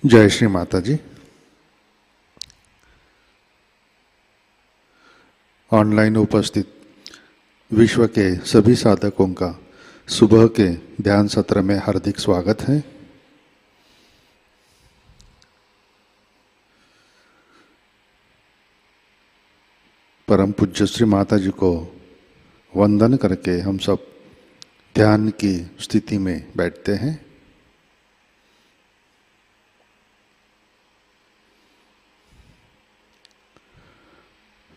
जय श्री माताजी। ऑनलाइन उपस्थित विश्व के सभी साधकों का सुबह के ध्यान सत्र में हार्दिक स्वागत है। परम पूज्य श्री माताजी को वंदन करके हम सब ध्यान की स्थिति में बैठते हैं।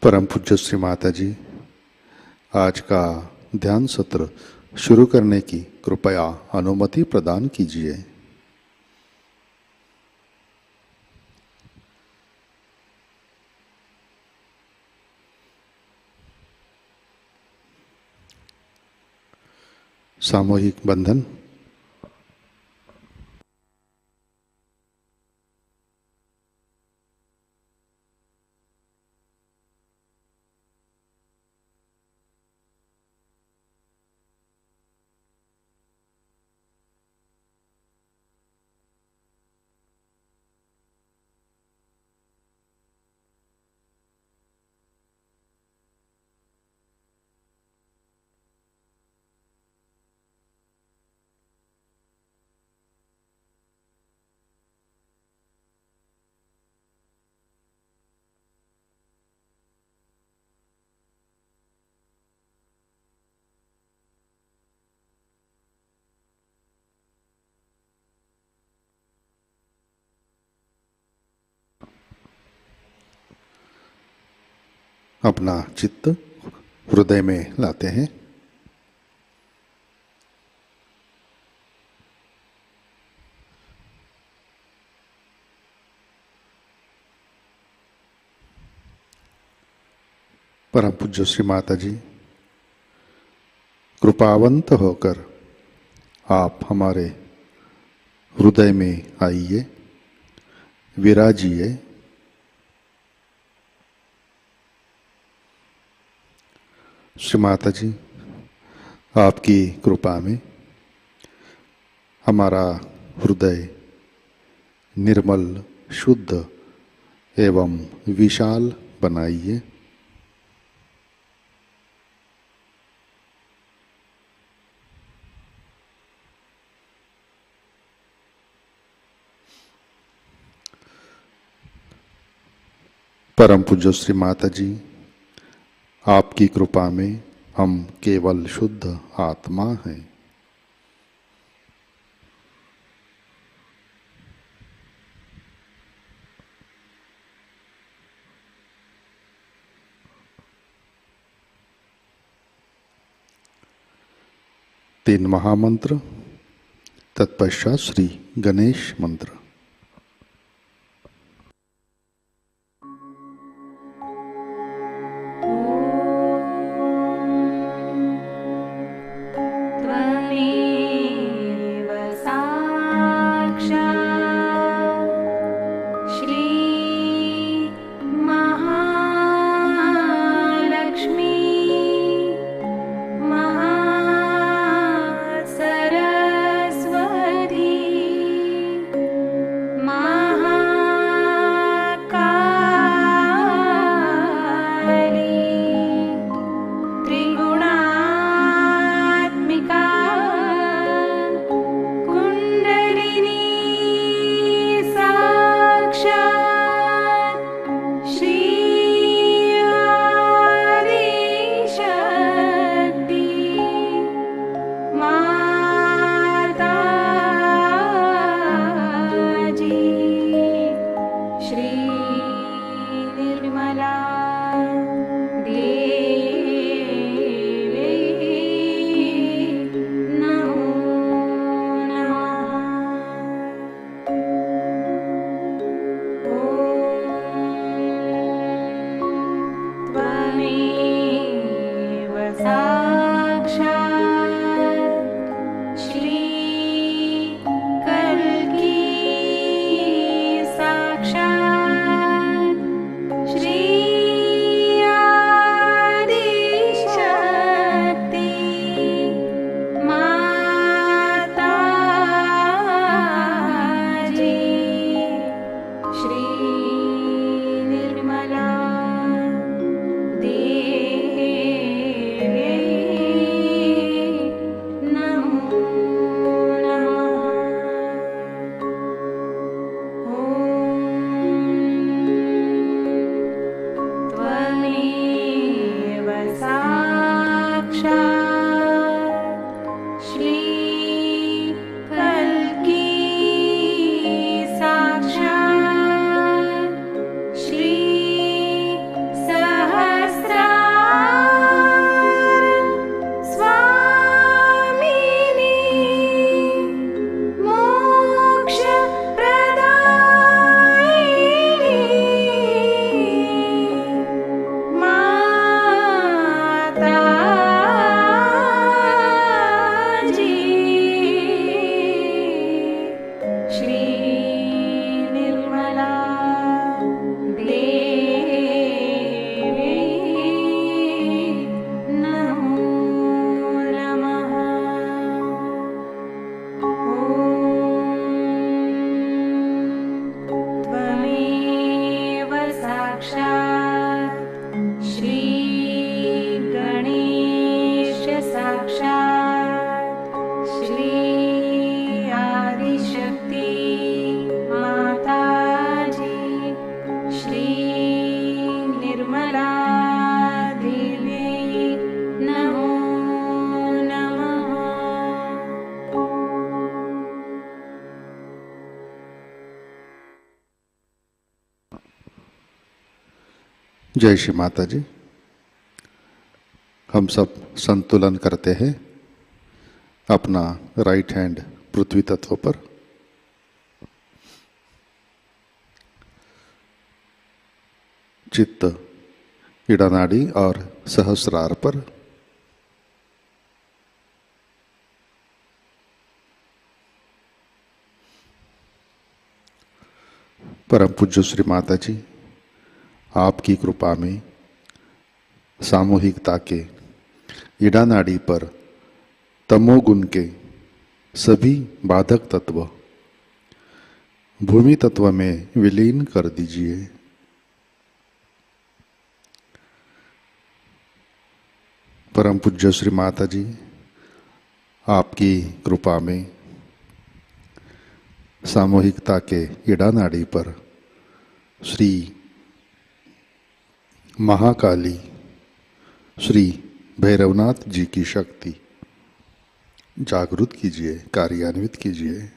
परम पूज्य श्री माताजी आज का ध्यान सत्र शुरू करने की कृपया अनुमति प्रदान कीजिए। सामूहिक बंधन। अपना चित्त हृदय में लाते हैं। परम पूज्य श्री माताजी कृपावंत होकर आप हमारे हृदय में आइए, विराजिए। श्री माताजी आपकी कृपा में हमारा हृदय निर्मल, शुद्ध एवं विशाल बनाइए। परम पूज्य श्री माताजी आपकी कृपा में हम केवल शुद्ध आत्मा हैं। तीन महामंत्र, तत्पश्चात श्री गणेश मंत्र। जय श्री माता जी। हम सब संतुलन करते हैं अपना राइट हैंड पृथ्वी तत्व पर, चित्त इड़ा नाड़ी और सहस्रार पर, परम पूज्य श्री माता जी आपकी कृपा में सामूहिकता के इड़ा नाड़ी पर तमोगुण के सभी बाधक तत्व भूमि तत्व में विलीन कर दीजिए। परम पूज्य श्री माता जी आपकी कृपा में सामूहिकता के इड़ा नाड़ी पर श्री महाकाली श्री भैरवनाथ जी की शक्ति जागृत कीजिए, कार्यान्वित कीजिए।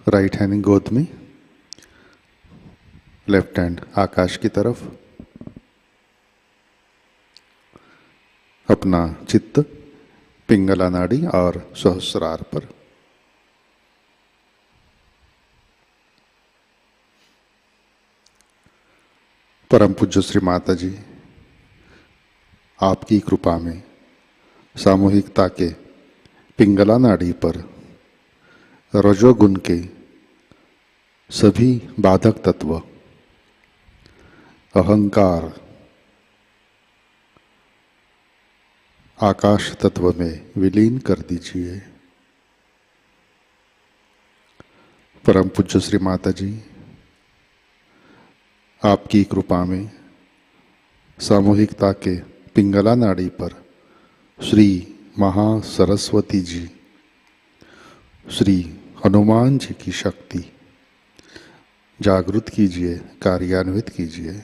राइट हैंड गोद में, लेफ्ट हैंड आकाश की तरफ, अपना चित्त पिंगला नाड़ी और सहस्रार पर। परम पूज्य श्री माता जी आपकी कृपा में सामूहिकता के पिंगला नाड़ी पर रजोगुण के सभी बाधक तत्व अहंकार आकाश तत्व में विलीन कर दीजिए। परम पूज्य श्री माता जी आपकी कृपा में सामूहिकता के पिंगला नाड़ी पर श्री महासरस्वती जी श्री हनुमान जी की शक्ति जागृत कीजिए, कार्यान्वित कीजिए।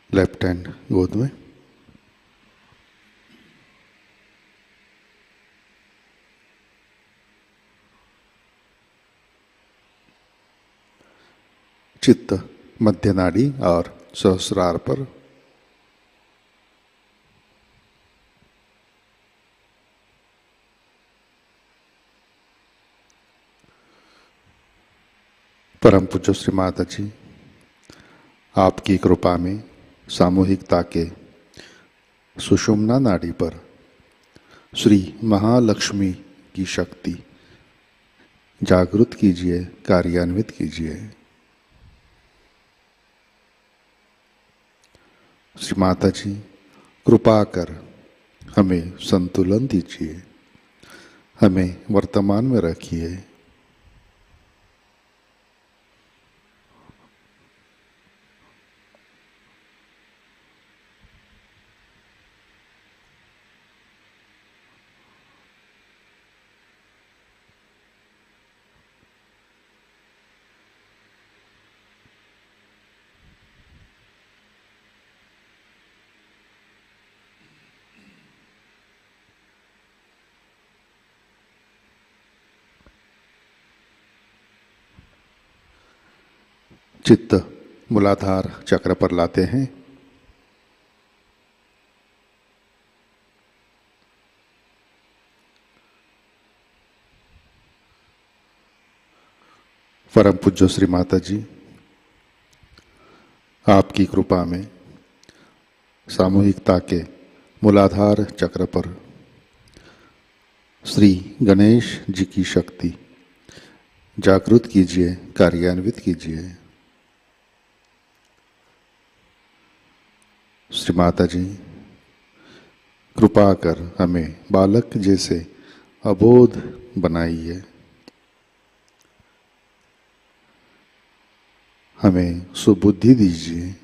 लेफ्ट हैंड गोद में, चित्त मध्य नाड़ी और सहस्रार पर। परम पूज्य श्री माता जी आपकी कृपा में सामूहिकता के सुषुम्ना नाड़ी पर श्री महालक्ष्मी की शक्ति जागृत कीजिए, कार्यान्वित कीजिए। श्री माता जी कृपा कर हमें संतुलन दीजिए, हमें वर्तमान में रखिए। चित्त मूलाधार चक्र पर लाते हैं। परम पूज्य श्री माता जी, आपकी कृपा में सामूहिकता के मूलाधार चक्र पर श्री गणेश जी की शक्ति जागृत कीजिए, कार्यान्वित कीजिए। श्री माता जी, कृपा कर हमें बालक जैसे अबोध बनाइए, हमें सुबुद्धि दीजिए।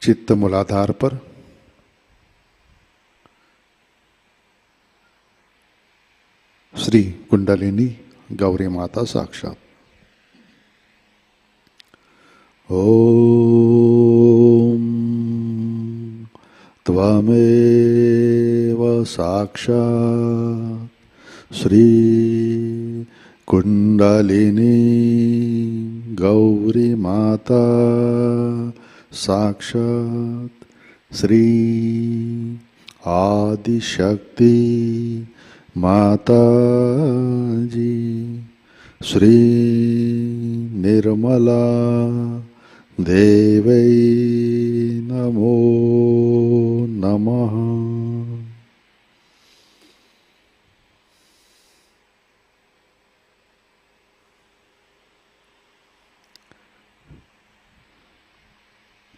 चित्त मूलाधार पर श्री कुंडलिनी गौरी माता साक्षात। ओम त्वमेव साक्षात् श्री कुंडलिनी गौरी माता साक्षात् श्री आदिशक्ति माता जी श्री निर्मला देवै नमो नमः।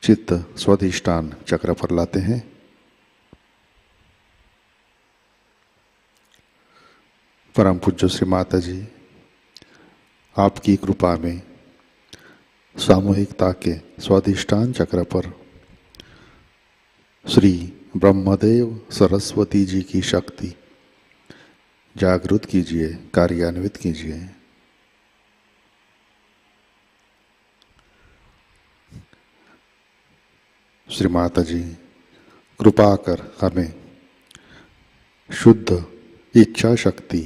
चित्त स्वाधिष्ठान चक्र पर लाते हैं। परम पूज्य श्री माता जी, आपकी कृपा में सामूहिकता के स्वाधिष्ठान चक्र पर श्री ब्रह्मदेव सरस्वती जी की शक्ति जागृत कीजिए, कार्यान्वित कीजिए। श्री माता जी, कृपा कर हमें शुद्ध इच्छा शक्ति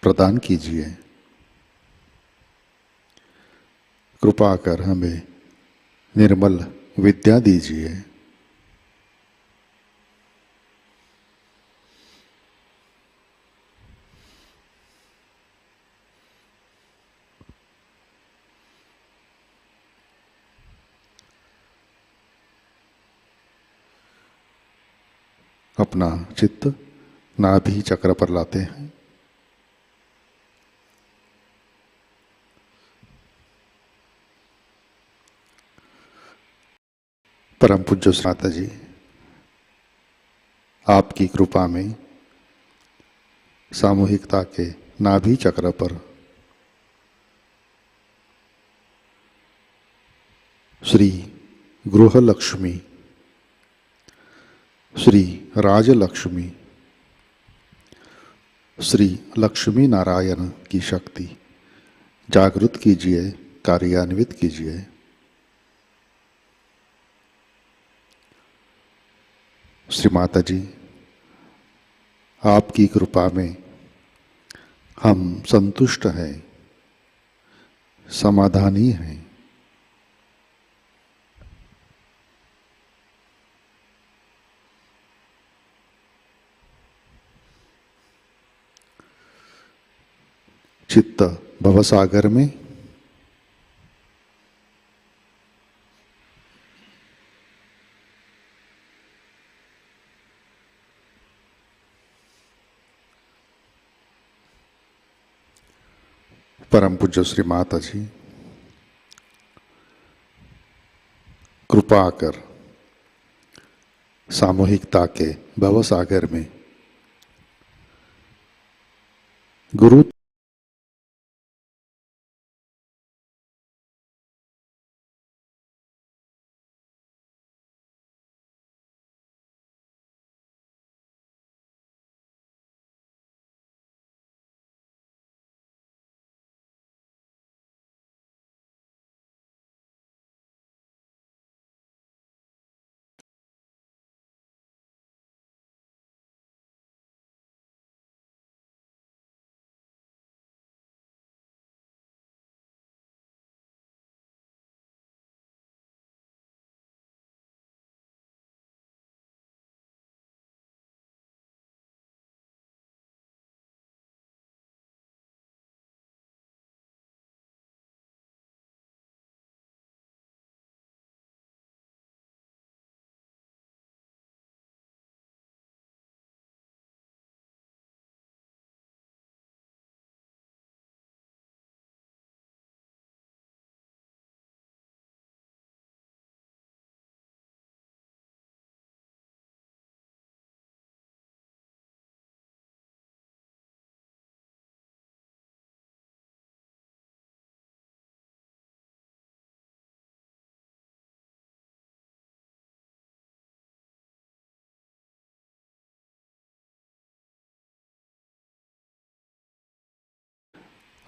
प्रदान कीजिए। कृपा कर हमें निर्मल विद्या दीजिए। अपना चित्त नाभि चक्र पर लाते हैं। परम पूज्य माता जी, आपकी कृपा में सामूहिकता के नाभि चक्र पर श्री गृहलक्ष्मी, श्री राजलक्ष्मी, श्री लक्ष्मी नारायण की शक्ति जागृत कीजिए, कार्यान्वित कीजिए। श्री माता जी, आपकी कृपा में हम संतुष्ट हैं, समाधानी हैं। चित्त भवसागर में परम पूज्य श्री माता जी, कृपा कर सामूहिकता के भवसागर में गुरु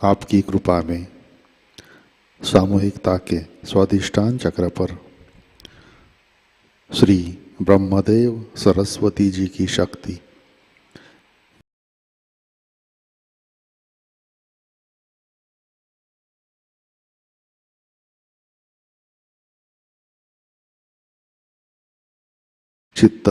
आपकी कृपा में सामूहिकता के स्वाधिष्ठान चक्र पर श्री ब्रह्मदेव सरस्वती जी की शक्ति चित्त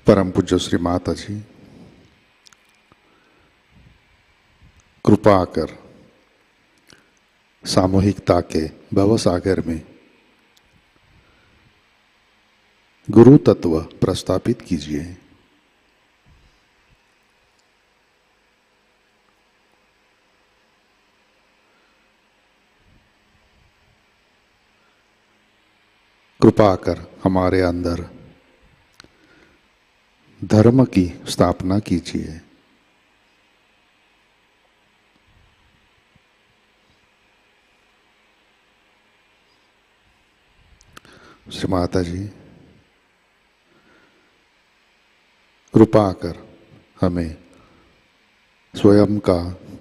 परम पूज्य श्री माता जी कृपा कर सामूहिकता के भवसागर में गुरु तत्व प्रस्थापित कीजिए। कृपा कर हमारे अंदर धर्म की स्थापना कीजिए। श्री माता जी कृपा कर हमें स्वयं का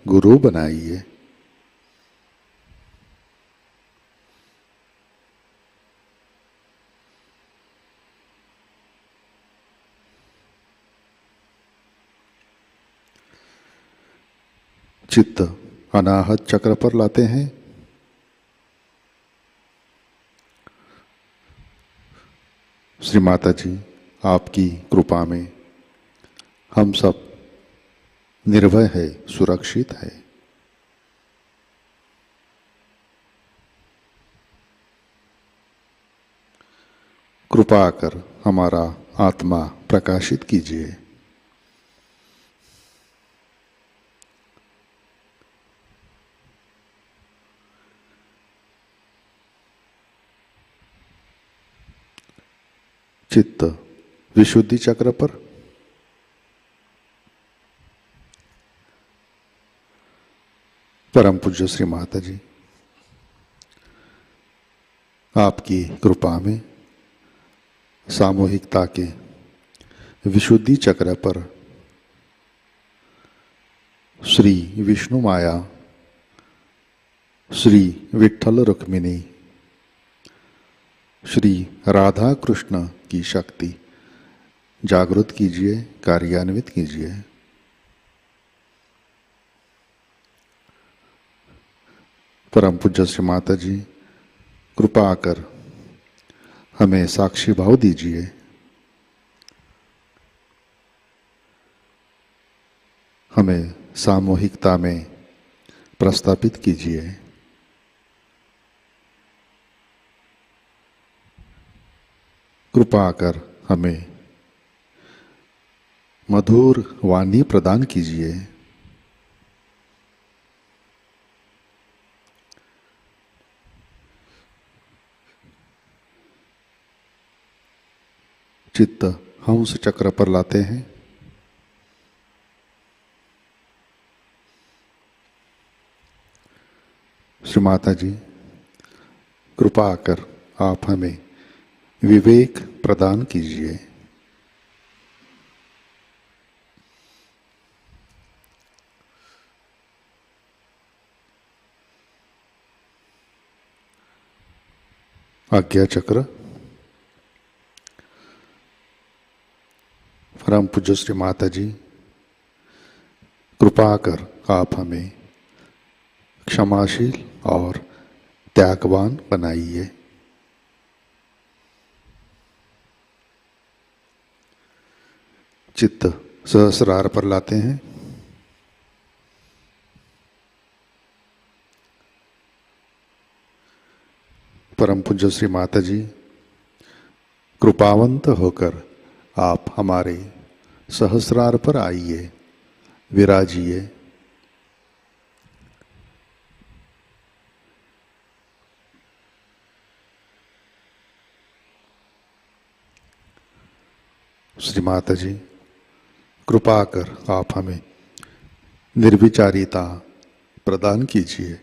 गुरु बनाइए। चित्त अनाहत चक्र पर लाते हैं। श्री माता जी आपकी कृपा में हम सब निर्भय है, सुरक्षित है। कृपा कर हमारा आत्मा प्रकाशित कीजिए। चित्त विशुद्धि चक्र पर परम पूज्य श्री माता जी आपकी कृपा में सामूहिकता के विशुद्धि चक्र पर श्री विष्णु माया, श्री विठ्ठल रुक्मिणी, श्री राधा कृष्ण की शक्ति जागृत कीजिए, कार्यान्वित कीजिए। परम पूज्य श्री माता जी कृपा कर हमें साक्षी भाव दीजिए। हमें सामूहिकता में प्रस्थापित कीजिए। कृपा कर हमें मधुर वाणी प्रदान कीजिए। चित्त हंस चक्र पर लाते हैं। श्री माता जी कृपा कर आप हमें विवेक प्रदान कीजिए। आज्ञा चक्र परम पूज्य श्री माता जी कृपा कर आप हमें क्षमाशील और त्यागवान बनाइए। चित्त सहस्रार पर लाते हैं। परम पूज्य श्री माता जी कृपावंत होकर आप हमारे सहस्रार पर आइए, विराजिए। श्री माता जी, कृपा कर आप हमें निर्विचारिता प्रदान कीजिए।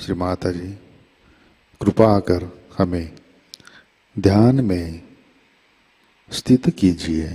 श्री माता जी, कृपा कर हमें ध्यान में स्थित कीजिए।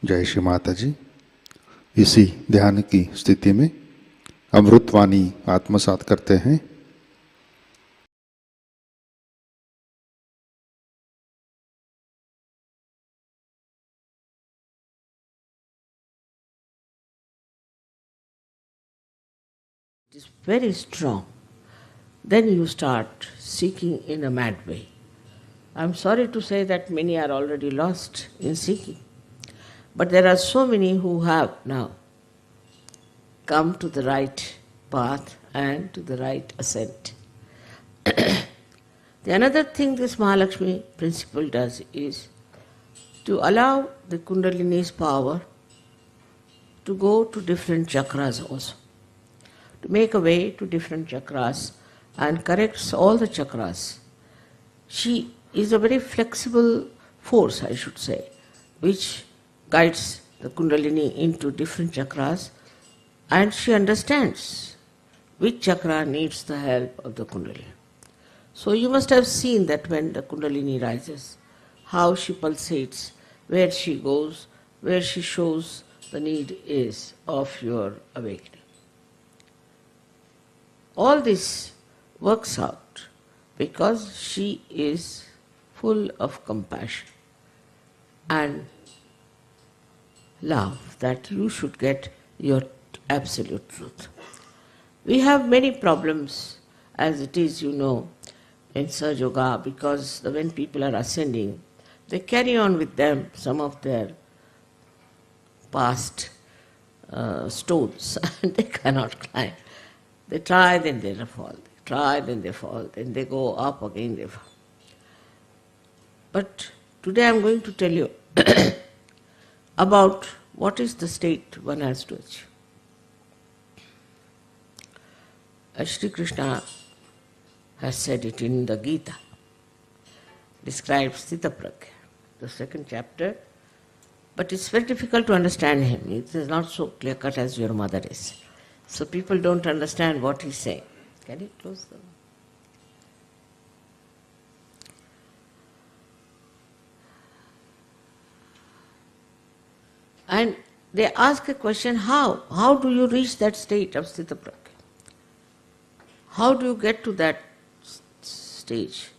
जय श्री माता जी। इसी ध्यान की स्थिति में अमृतवाणी आत्मसात करते हैं। It is very strong. Then you start seeking in a mad way. I'm sorry to say that many are already lost in seeking. But there are so many who have now come to the right path and to the right ascent. The another thing this Mahalakshmi principle does is to allow the Kundalini's power to go to different chakras also, to make a way to different chakras and corrects all the chakras. She is a very flexible force, I should say, which guides the Kundalini into different chakras, and she understands which chakra needs the help of the Kundalini. So you must have seen that when the Kundalini rises, how she pulsates, where she goes, where she shows the need is of your awakening. All this works out because she is full of compassion and love that you should get your absolute truth. We have many problems as it is, in Sahajayoga, because when people are ascending, they carry on with them some of their past stones and they cannot climb. They try, then they fall. They try, then they fall. Then they go up, again they fall. But today I am going to tell you about what is the state one has to achieve. As Shri Krishna has said it in the Gita, describes Sthita Pragya, the second chapter, but it's very difficult to understand him. It is not so clear-cut as your mother is. So people don't understand what he's saying. Can you close the... And they ask a question, how? How do you reach that state of Sthita Pragya? How do you get to that stage?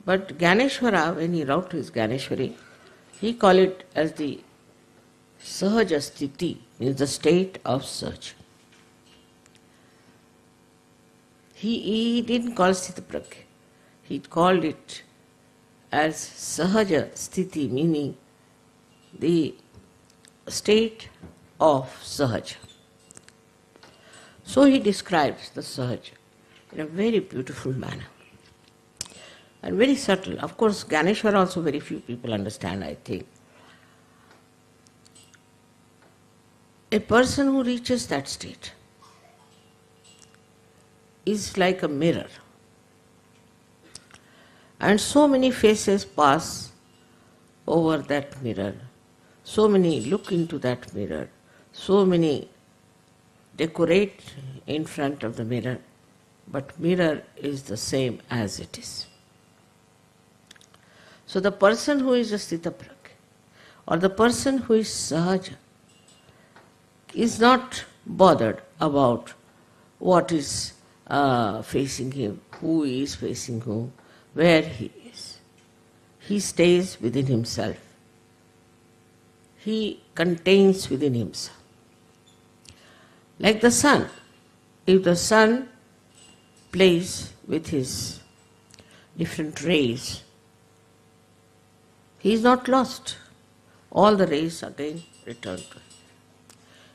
But Gyaneshwara, when he wrote his Gyaneshwari, he called it as the Sahaja Sthiti, means the state of Sahaja. He didn't call Sthita Pragya. He called it as Sahaja Sthiti, meaning the state of Sahaja. So he describes the Sahaja in a very beautiful manner and very subtle. Of course, Gyaneshwara also very few people understand, I think. A person who reaches that state is like a mirror. And so many faces pass over that mirror. So many look into that mirror. So many decorate in front of the mirror. But mirror is the same as it is. So the person who is a Sthita Pragya, or the person who is Sahaja, is not bothered about what is facing him, who is facing whom, where he is. He stays within himself. He contains within himself. Like the sun. If the sun plays with his different rays, he is not lost. All the rays again return to him.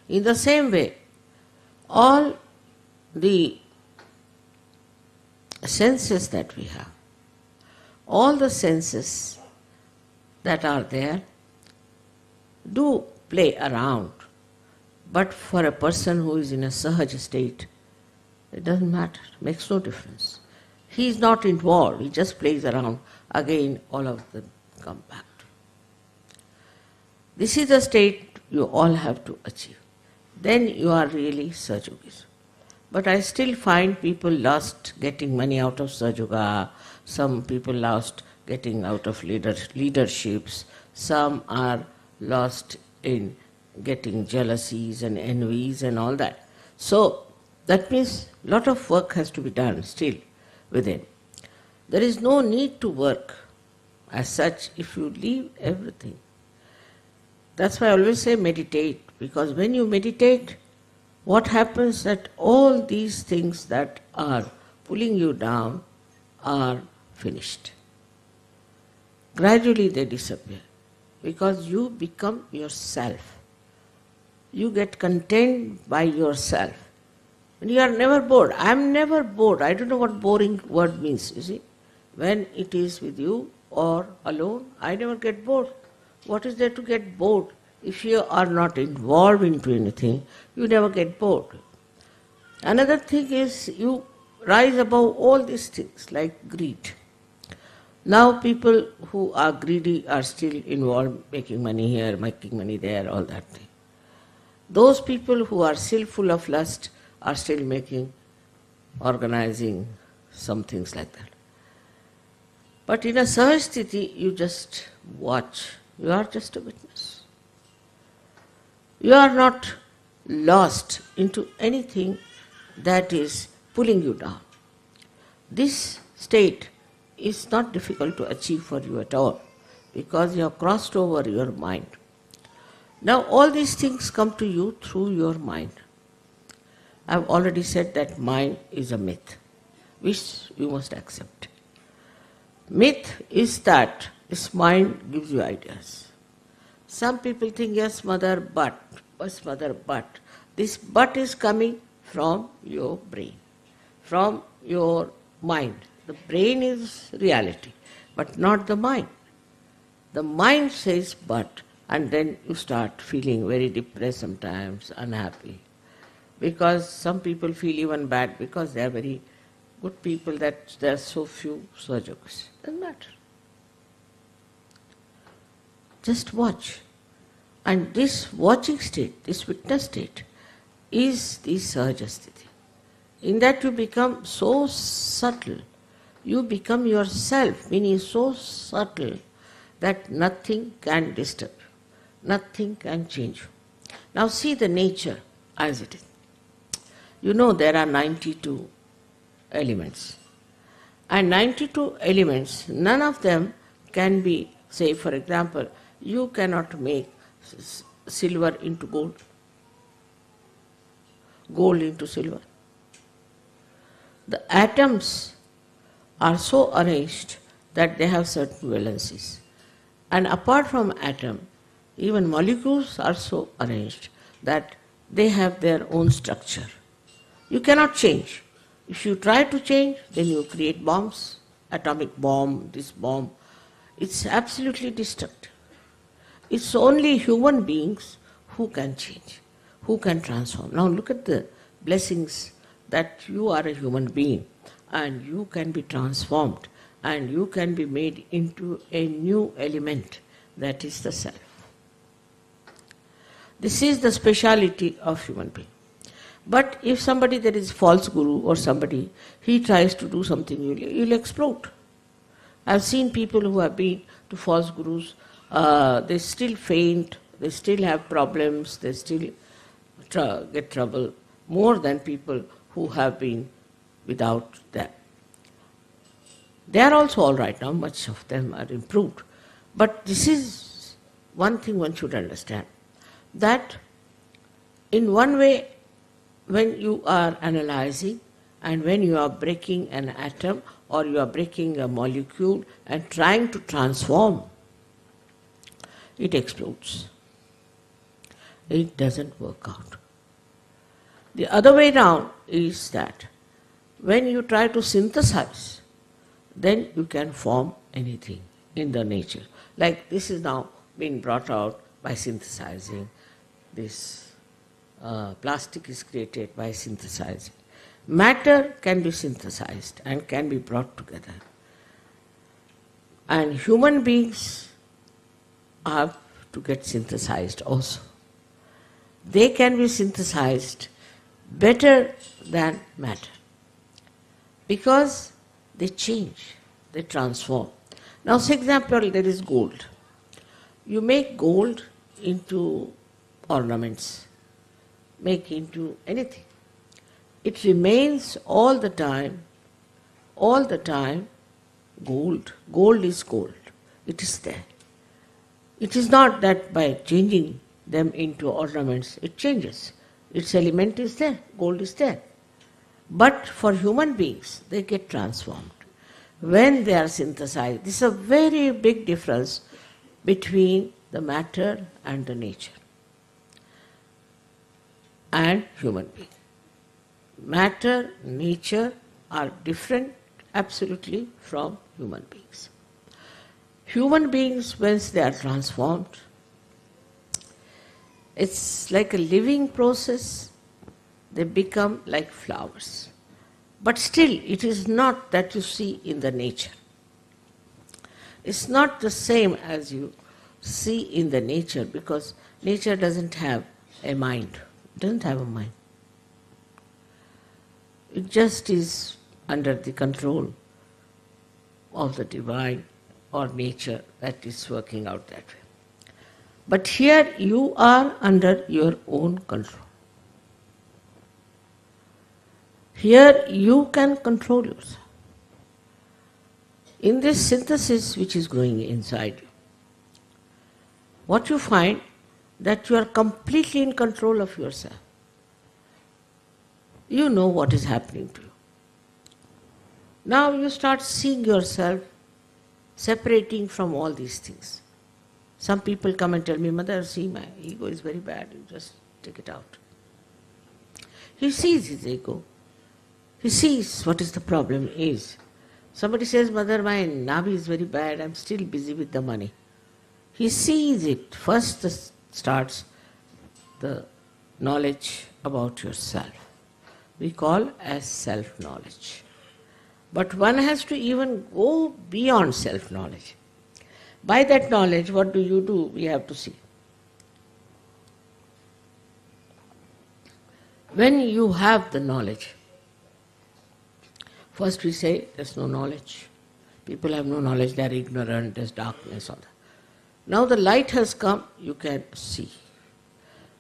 In the same way, all the senses that we have, all the senses that are there do play around. But for a person who is in a Sahaja state, it doesn't matter, it makes no difference. He is not involved, he just plays around. Again, all of them come back. This is the state you all have to achieve. Then you are really Sahajogis. But I still find people lost getting money out of Sahajayoga, some people lost getting out of leaderships, some are lost in getting jealousies and envies and all that. So that means a lot of work has to be done still within. There is no need to work as such if you leave everything. That's why I always say meditate, because when you meditate, what happens that all these things that are pulling you down are finished. Gradually they disappear, because you become yourself. You get content by yourself. And you are never bored. I am never bored. I don't know what boring word means, you see. When it is with you or alone, I never get bored. What is there to get bored? If you are not involved into anything, you never get bored. Another thing is you rise above all these things like greed. Now people who are greedy are still involved, making money here, making money there, all that thing. Those people who are still full of lust are still organizing some things like that. But in a Sahajasthiti, you just watch. You are just a witness. You are not lost into anything that is pulling you down. This state is not difficult to achieve for you at all, because you have crossed over your mind. Now all these things come to you through your mind. I have already said that mind is a myth. which you must accept. Myth is that this mind gives you ideas. Some people think, yes, mother, but. Yes, mother, but. This but is coming from your brain, from your mind. The brain is reality, but not the mind. The mind says but, and then you start feeling very depressed sometimes, unhappy. Because some people feel even bad because they are very good people that there are so few Sahajayogas. Doesn't matter. Just watch. And this watching state, this witness state, is the Sahajasthiti. In that you become so subtle, you become yourself, meaning so subtle that nothing can disturb you, nothing can change you. Now see the nature as it is. You know there are 92 elements. And 92 elements, none of them can be, say for example, you cannot make silver into gold, gold into silver. The atoms are so arranged that they have certain valencies. And apart from atom, even molecules are so arranged that they have their own structure. You cannot change. If you try to change, then you create bombs, atomic bomb, this bomb. It's absolutely destructive. It's only human beings who can change, who can transform. Now look at the blessings that you are a human being and you can be transformed and you can be made into a new element, that is the self. This is the speciality of human being. But if somebody, there is false guru or somebody, he tries to do something, you'll explode. I've seen people who have been to false gurus, they still faint, they still have problems, they still get trouble, more than people who have been without them. They are also all right now, much of them are improved. But this is one thing one should understand, that in one way, when you are analyzing and when you are breaking an atom or you are breaking a molecule and trying to transform, it explodes. It doesn't work out. The other way round is that when you try to synthesize, then you can form anything in the nature. Like this is now being brought out by synthesizing. This plastic is created by synthesizing. Matter can be synthesized and can be brought together. And human beings have to get synthesized also. They can be synthesized better than matter because they change, they transform. Now, for example, there is gold. You make gold into ornaments, make into anything. It remains all the time gold. Gold is gold. It is there. It is not that by changing them into ornaments, it changes. Its element is there, gold is there. But for human beings, they get transformed. When they are synthesized, this is a very big difference between the matter and the nature and human being. Matter, nature are different absolutely from human beings. Human beings, once they are transformed, it's like a living process. They become like flowers. But still, it is not that you see in the nature. It's not the same as you see in the nature because nature doesn't have a mind. It doesn't have a mind. It just is under the control of the divine or nature that is working out that way. But here you are under your own control. Here you can control yourself. In this synthesis which is going inside you, what you find that you are completely in control of yourself. You know what is happening to you. Now you start seeing yourself separating from all these things. Some people come and tell me, Mother, see, my ego is very bad, you just take it out. He sees his ego. He sees what is the problem is. Somebody says, Mother, my navi is very bad, I'm still busy with the money. He sees it. First starts the knowledge about yourself. We call as self-knowledge. But one has to even go beyond self-knowledge. By that knowledge, what do? We have to see. When you have the knowledge, first we say there's no knowledge. People have no knowledge, they are ignorant, there's darkness, all that. Now the light has come, you can see.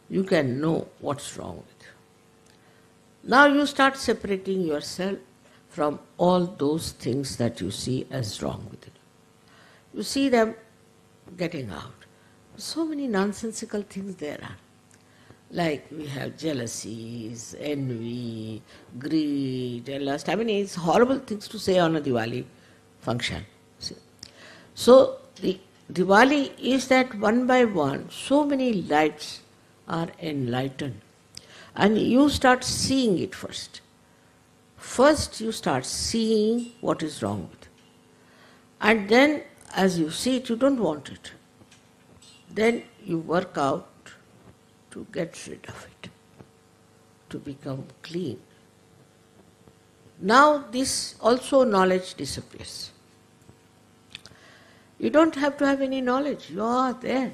You can know what's wrong with you. Now you start separating yourself from all those things that you see as wrong with you. You see them getting out. So many nonsensical things there are. Like we have jealousies, envy, greed, and lust. I mean, it's horrible things to say on a Diwali function. See? So the Diwali is that one by one, so many lights are enlightened. And you start seeing it first. First you start seeing what is wrong with it. And then as you see it, you don't want it. Then you work out to get rid of it, to become clean. Now this also knowledge disappears. You don't have to have any knowledge, you are there.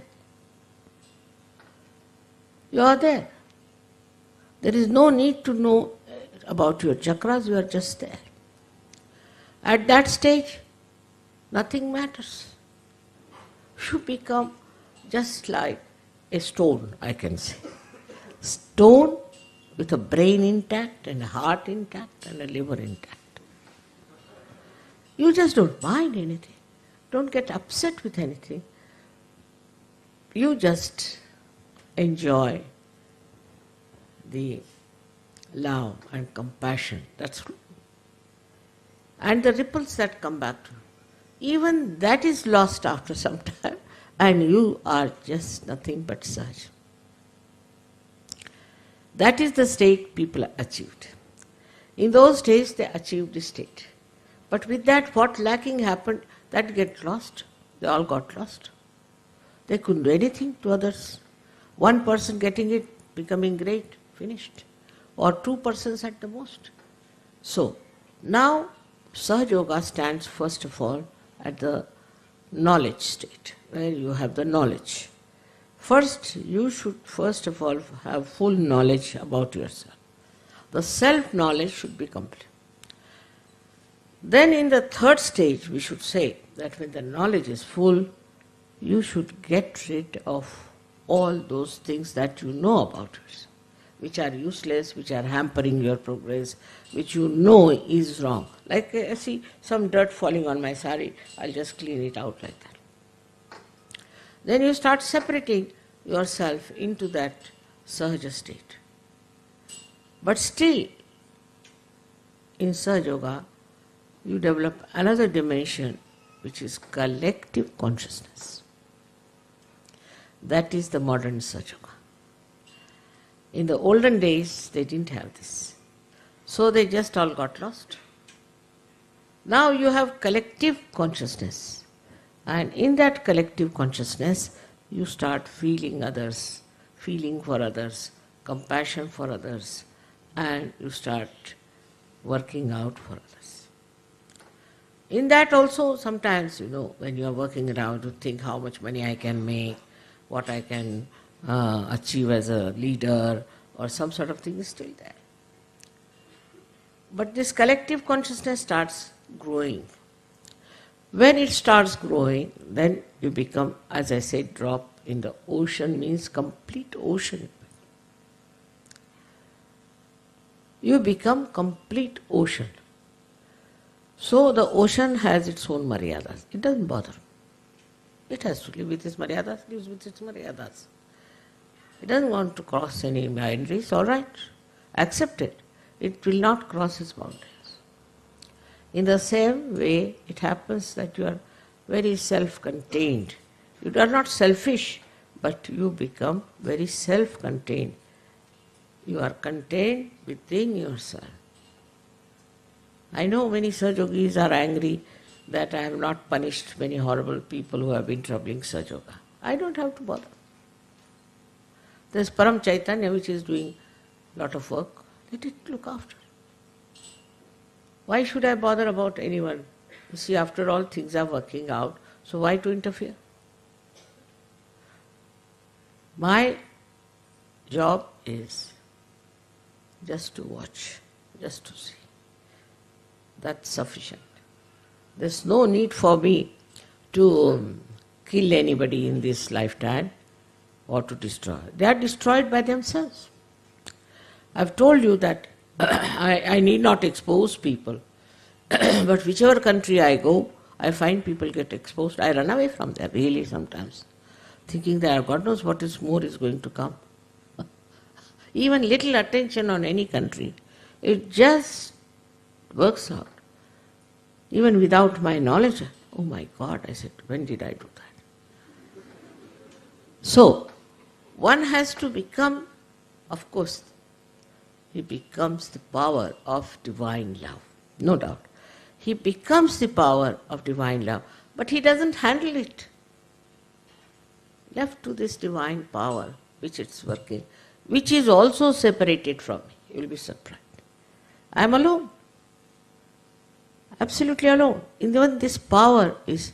You are there. There is no need to know about your chakras, you are just there. At that stage, nothing matters. You become just like a stone, I can say. Stone with a brain intact and a heart intact and a liver intact. You just don't mind anything. Don't get upset with anything. You just enjoy the love and compassion. That's true. And the ripples that come back to you. Even that is lost after some time. And you are just nothing but such. That is the state people achieved. In those days they achieved the state. But with that, what lacking happened, that get lost. They all got lost. They couldn't do anything to others. One person getting it, becoming great, finished. Or two persons at the most. So, now Sahajayoga stands first of all at the knowledge state, where you have the knowledge. First, you should first of all have full knowledge about yourself. The self-knowledge should be complete. Then in the third stage, we should say that when the knowledge is full, you should get rid of all those things that you know about yourself, which are useless, which are hampering your progress, which you know is wrong. Like I see some dirt falling on my sari, I'll just clean it out like that. Then you start separating yourself into that Sahaja state. But still, in Sahajayoga, you develop another dimension, which is collective consciousness. That is the modern Sahajayoga. In the olden days, they didn't have this. So they just all got lost. Now you have collective consciousness. And in that collective consciousness, you start feeling others, feeling for others, compassion for others, and you start working out for others. In that also, sometimes, when you are working around, you think how much money I can make, what I can achieve as a leader, or some sort of thing is still there. But this collective consciousness starts growing. When it starts growing, then you become, as I said, drop in the ocean, means complete ocean. You become complete ocean. So the ocean has its own maryadas. It doesn't bother. It has to live with its maryadas, lives with its maryadas. It doesn't want to cross any boundaries, all right. Accept it. It will not cross its boundaries. In the same way, it happens that you are very self-contained. You are not selfish, but you become very self-contained. You are contained within yourself. I know many Sahajogis are angry that I have not punished many horrible people who have been troubling Sahajayoga. I don't have to bother. There's Param Chaitanya which is doing a lot of work. Let it look after. Why should I bother about anyone? You see, after all, things are working out, so why to interfere? My job is just to watch, just to see. That's sufficient. There's no need for me to kill anybody in this lifetime or to destroy. They are destroyed by themselves. I've told you that I need not expose people, but whichever country I go, I find people get exposed. I run away from there, really, sometimes, thinking that God knows what is more is going to come. Even little attention on any country, it just works out. Even without my knowledge, oh my God, I said, when did I do that? So, one has to become, of course, he becomes the power of divine love, no doubt. He becomes the power of divine love, but he doesn't handle it. Left to this divine power, which it's working, which is also separated from me. You will be surprised. I am alone. Absolutely alone. Even this power is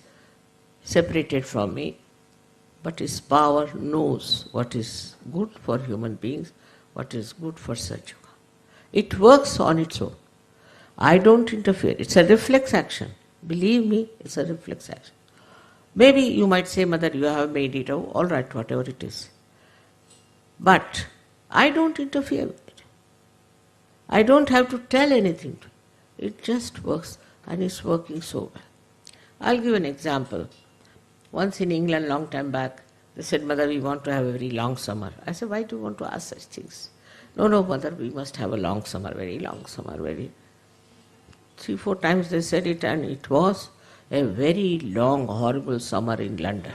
separated from me, but his power knows what is good for human beings, what is good for Sahajayoga. It works on its own. I don't interfere. It's a reflex action. Believe me, it's a reflex action. Maybe you might say, Mother, you have made it, all right, whatever it is. But I don't interfere with it. I don't have to tell anything to it. It just works, and it's working so well. I'll give an example. Once in England, long time back, they said, Mother, we want to have a very long summer. I said, why do you want to ask such things? No, Mother, we must have a long summer, very long summer, very... 3-4 times they said it, and it was a very long, horrible summer in London.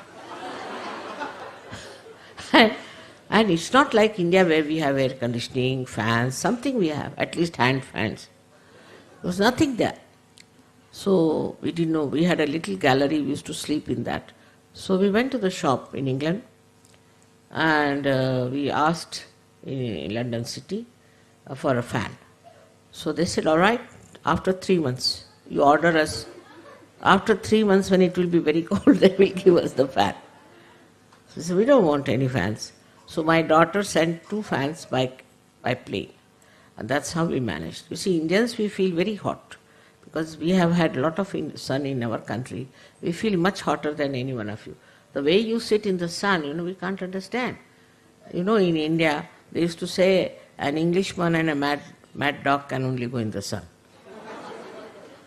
And it's not like India where we have air conditioning, fans, something we have, at least hand fans. There was nothing there. So we didn't know. We had a little gallery, we used to sleep in that. So we went to the shop in England and we asked in London city for a fan. So they said, all right, after 3 months, you order us. After 3 months, when it will be very cold, they will give us the fan. So we said, we don't want any fans. So my daughter sent 2 fans by plane. And that's how we managed. You see, Indians, we feel very hot. Because we have had a lot of sun in our country. We feel much hotter than any one of you. The way you sit in the sun, we can't understand. In India, they used to say, an Englishman and a mad dog can only go in the sun.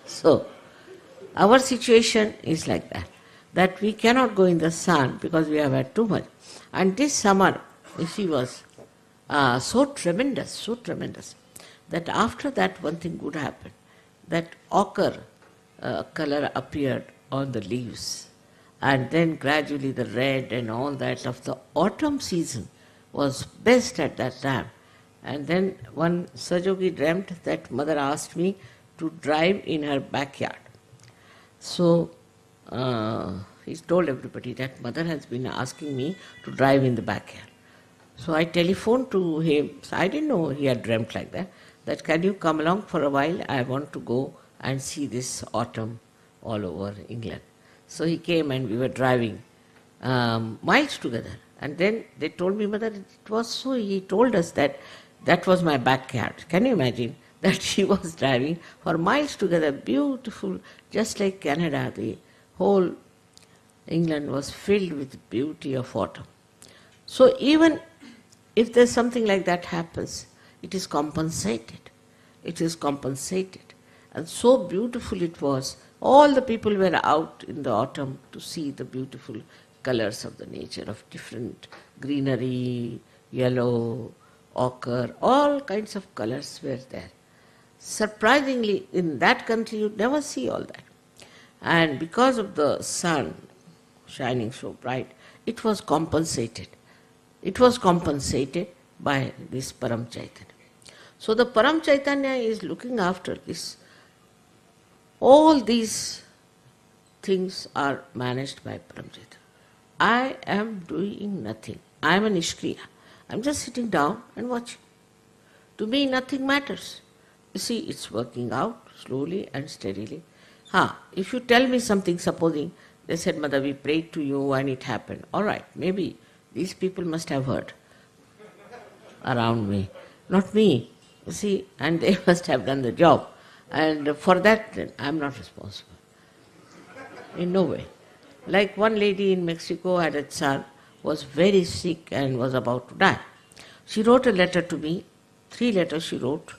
So, our situation is like that we cannot go in the sun because we have had too much. And this summer, she was so tremendous, that after that one thing good happened, that ochre color appeared on the leaves, and then gradually the red and all that of the autumn season was best at that time. And then one Sahajayogi dreamt that Mother asked me to drive in her backyard. So he told everybody that Mother has been asking me to drive in the backyard. So I telephoned to him. So I didn't know he had dreamt like that can you come along for a while? I want to go and see this autumn all over England. So he came and we were driving miles together. And then they told me, Mother, it was so, he told us that was my backyard. Can you imagine that he was driving for miles together, beautiful, just like Canada. The whole England was filled with beauty of autumn. So even if there's something like that happens, it is compensated. It is compensated. And so beautiful it was. All the people were out in the autumn to see the beautiful colors of the nature, of different greenery, yellow, ochre, all kinds of colors were there. surprisingly, in that country you'd never see all that. And because of the sun shining so bright, it was compensated. It was compensated by this Param Chaitanya. So the Param Chaitanya is looking after this. All these things are managed by Param Chaitanya. I am doing nothing. I am a Nishkriya. I am just sitting down and watching. To me, nothing matters. You see, it's working out slowly and steadily. If you tell me something, supposing they said, Mother, we prayed to you and it happened. All right, maybe these people must have heard around me, not me. You see, and they must have done the job. And for that, then, I'm not responsible. In no way. Like one lady in Mexico had a son, was very sick and was about to die. She wrote a letter to me, 3 letters she wrote,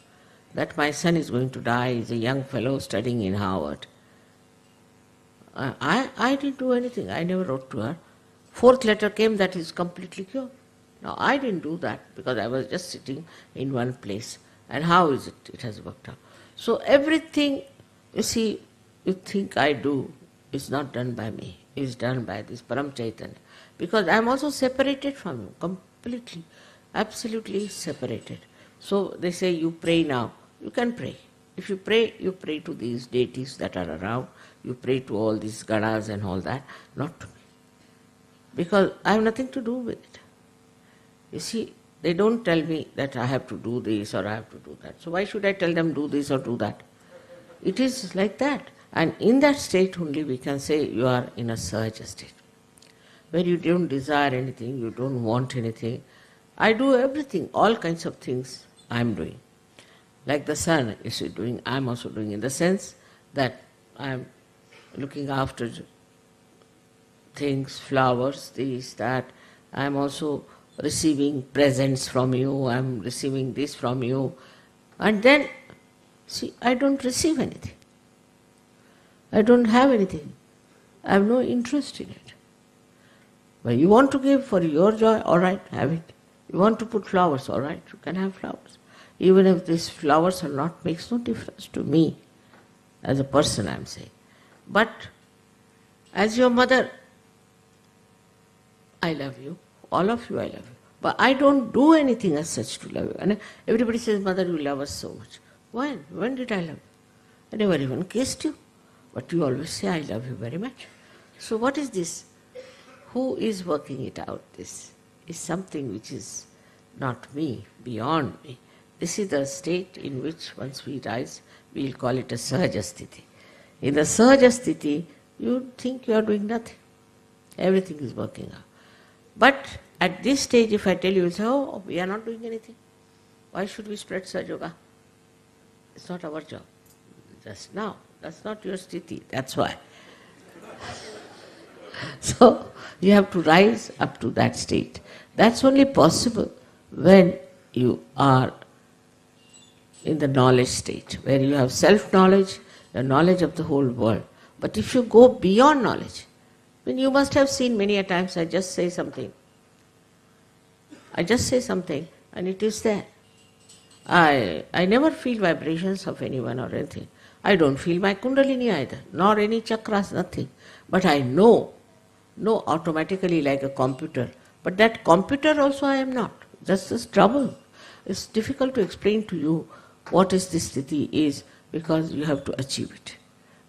that my son is going to die, he's a young fellow studying in Harvard. I didn't do anything, I never wrote to her. 4th letter came that he's completely cured. Now I didn't do that because I was just sitting in one place. And how is it? It has worked out. So everything, you see, you think I do is not done by me, is done by this Param Chaitanya. Because I am also separated from you, completely, absolutely separated. So they say you pray now, you can pray. If you pray to these deities that are around, you pray to all these ganas and all that, not to me. Because I have nothing to do with it. You see, they don't tell me that I have to do this or I have to do that. So why should I tell them do this or do that? It is like that. And in that state only we can say you are in a Sahaja state, where you don't desire anything, you don't want anything. I do everything, all kinds of things I am doing. Like the sun is doing, I am also doing, in the sense that I am looking after things, flowers, this, that. I am also receiving presents from you, I am receiving this from you. And then, see, I don't receive anything. I don't have anything. I have no interest in it. But you want to give for your joy, all right, have it. You want to put flowers, all right, you can have flowers. Even if these flowers are not, makes no difference to me as a person, I am saying. But as your mother, I love you. All of you I love you. But I don't do anything as such to love you. And everybody says, Mother, you love us so much. When? When did I love you? I never even kissed you. But you always say, I love you very much. So what is this? Who is working it out? This is something which is not me, beyond me. This is the state in which once we rise, we will call it a Sahaja Sthiti. In the Sahaja Sthiti, you think you are doing nothing. Everything is working out. But at this stage, if I tell you, say, oh, we are not doing anything. Why should we spread Sahajayoga? It's not our job. Just now. That's not your sthiti. That's why. So, you have to rise up to that state. That's only possible when you are in the knowledge state, where you have self-knowledge, the knowledge of the whole world. But if you go beyond knowledge, then you must have seen many a times I just say something. And it is there. I never feel vibrations of anyone or anything. I don't feel my kundalini either, nor any chakras, nothing. But I know automatically like a computer. But that computer also I am not. That's the trouble. It's difficult to explain to you what is this sthiti is, because you have to achieve it.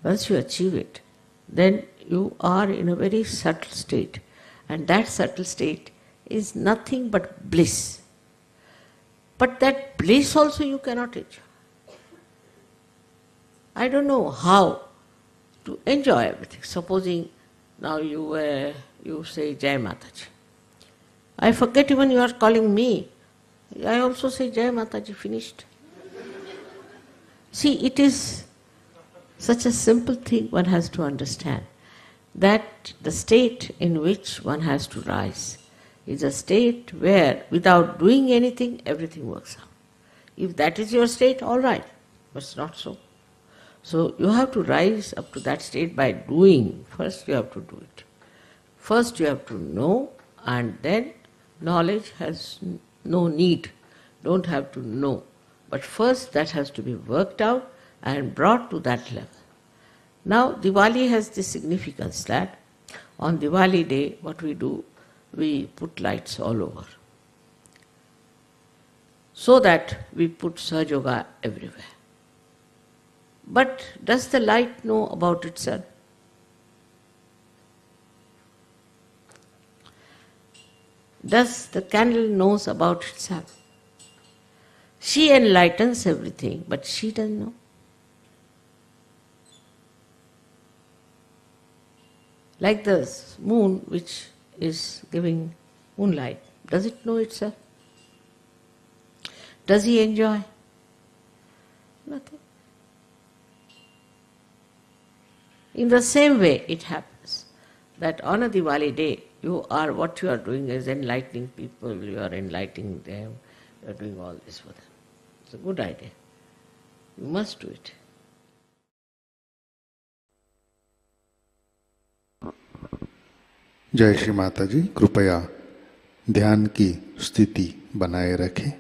Once you achieve it, then you are in a very subtle state. And that subtle state is nothing but bliss. But that bliss also you cannot enjoy. I don't know how to enjoy everything. Supposing now you say Jai Mataji. I forget even you are calling me. I also say Jai Mataji, finished. See, it is such a simple thing one has to understand, that the state in which one has to rise is a state where without doing anything, everything works out. If that is your state, all right, but it's not so. So you have to rise up to that state by doing. First you have to do it. First you have to know, and then knowledge has no need. Don't have to know. But first that has to be worked out and brought to that level. Now Diwali has this significance that on Diwali day what we do, we put lights all over. So that we put Sahajayoga everywhere. But does the light know about itself? Does the candle knows about itself? She enlightens everything, but she doesn't know. Like the moon which is giving moonlight, does it know itself? Does he enjoy? Nothing. In the same way it happens that on a Diwali day, what you are doing is enlightening people, you are enlightening them, you are doing all this for them. It's a good idea. You must do it. जय श्री माता जी, कृपया ध्यान की स्थिति बनाए रखें।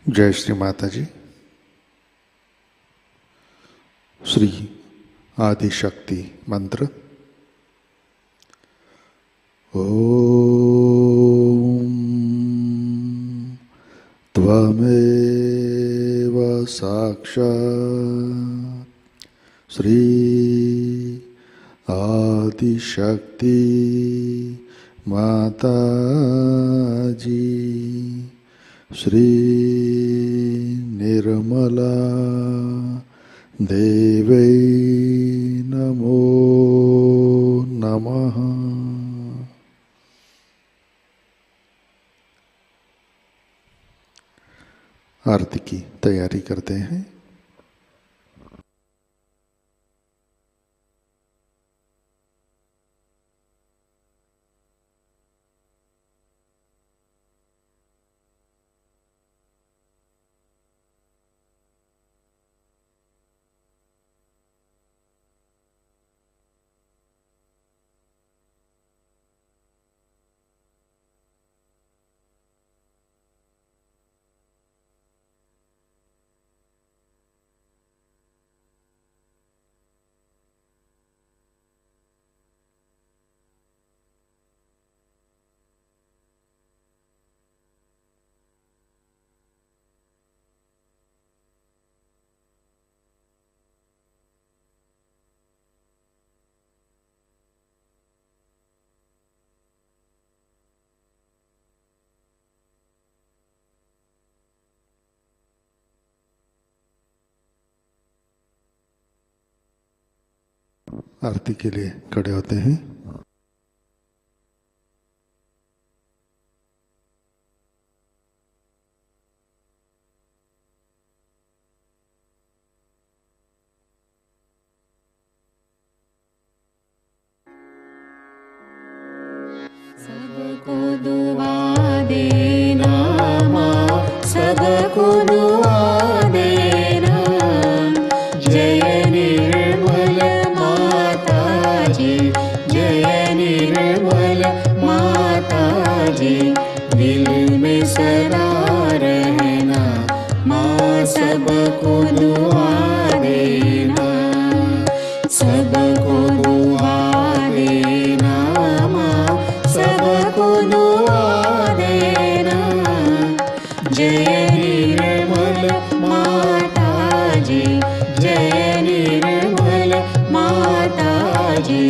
जय श्री माताजी। श्री आदिशक्ति मंत्र। ओम त्वमेव साक्षात् श्री आदिशक्ति माताजी श्री निर्मला देवै नमो नमः। आरती की तैयारी करते हैं। आरती के लिए खड़े होते हैं। सबको दुआ देना माँ, सबको दुआ देना। जय निर्मल माताजी, जय निर्मल माताजी। दिल में सदा रहना माँ, सबको दुआ देना। सबको दुआ देना माँ, सबको दुआ देना। जय निर्मल माताजी, जय निर्मल माताजी।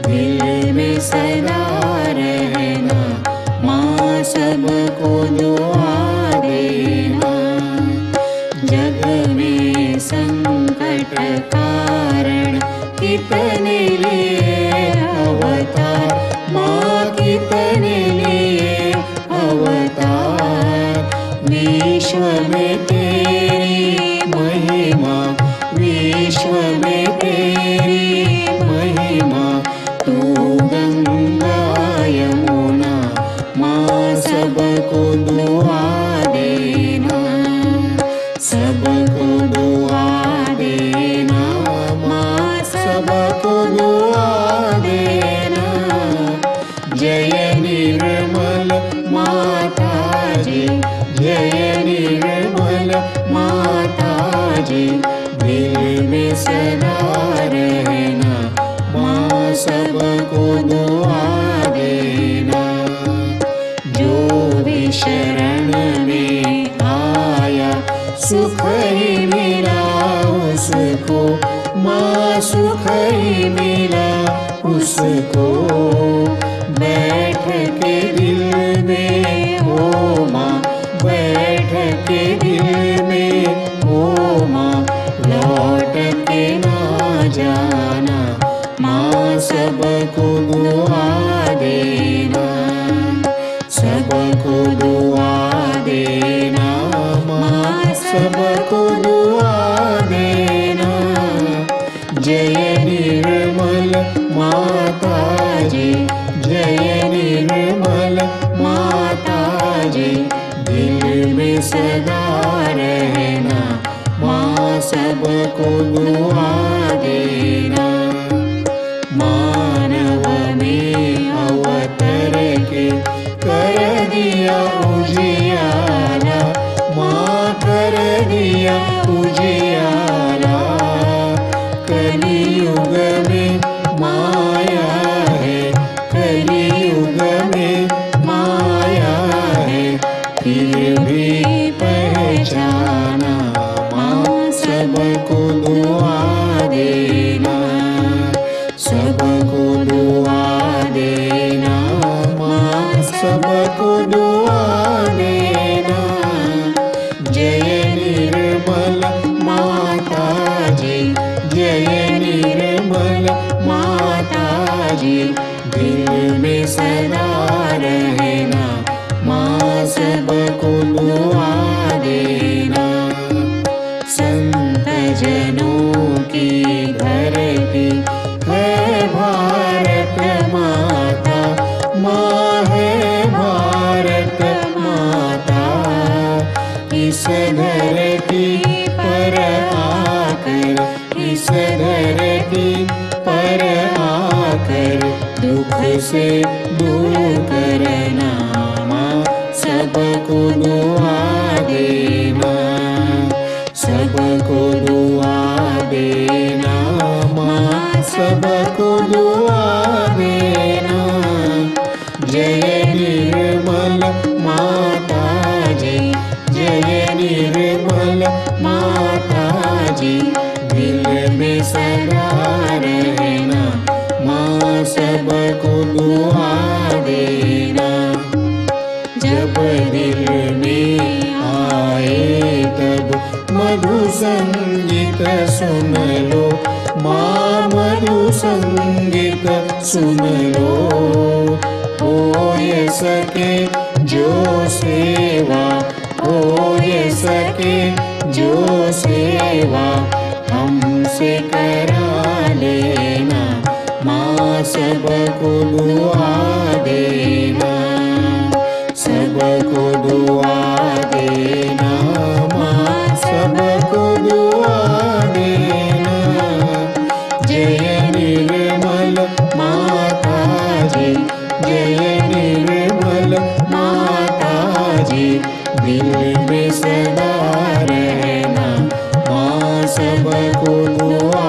दिल में सदा रहना माँ, सबको दुआ देना। जग में संकट कारण कितने लिए अवतार माँ, कितने लिए अवतार। विश्व में तेरी महिमा, विश्व में तेरी महिमा। तू गंगा यमुना माँ, सबको दुआ देना। सबको दुआ देना माँ, सबको दुआ देना। जय निर्मल माताजी, जय निर्मल माताजी। दिल में सदा रहना माँ, सबको दुआ देना। जो भी शरण में आया सुख ही मिला उसको माँ, सुख ही मिला उसको। बैठ के दिल में हो माँ, बैठ के दिल में हो माँ। लौट के ना जाना माँ, सबको दुआ देना। सबको दुआ देना माँ, सबको दुआ देना। जय निर्मल माताजी, जय निर्मल माताजी। दिल में सदा रहना माँ, सबको दुआ देना। मानव में अवतर के कर दिया उजियारा माँ, सबको दुआ देना। जय निर्मल माता जी, जय निर्मल माता जी, दिल में सदा रहना, माँ सबको दुआ देना। संत जनों की धरती है भारत माता, माँ है भारत माता। इस धरती पर आकर, इस धरती पर आकर दुख से दूर करना, माँ सबको दुआ देना, सबको दुआ देना, माँ सबको दुआ देना। जय निर्मल माता जी, जय निर्मल माता जी, दिल में सदा रहना, माँ सबको दुआ देना। जब दिल में आए तब मधु संगीत सुन लो, माँ मधु संगीत सुन लो। हो ये सके जो सेवा, हो ये सके जो सेवा, हमसे करा लेना, माँ सबको दुआ देना, सबको दुआ देना, माँ सबको दुआ देना। जय निर्मल माता जी, जय निर्मल माता जी, दिल में सदा रहना, माँ सबको दुआ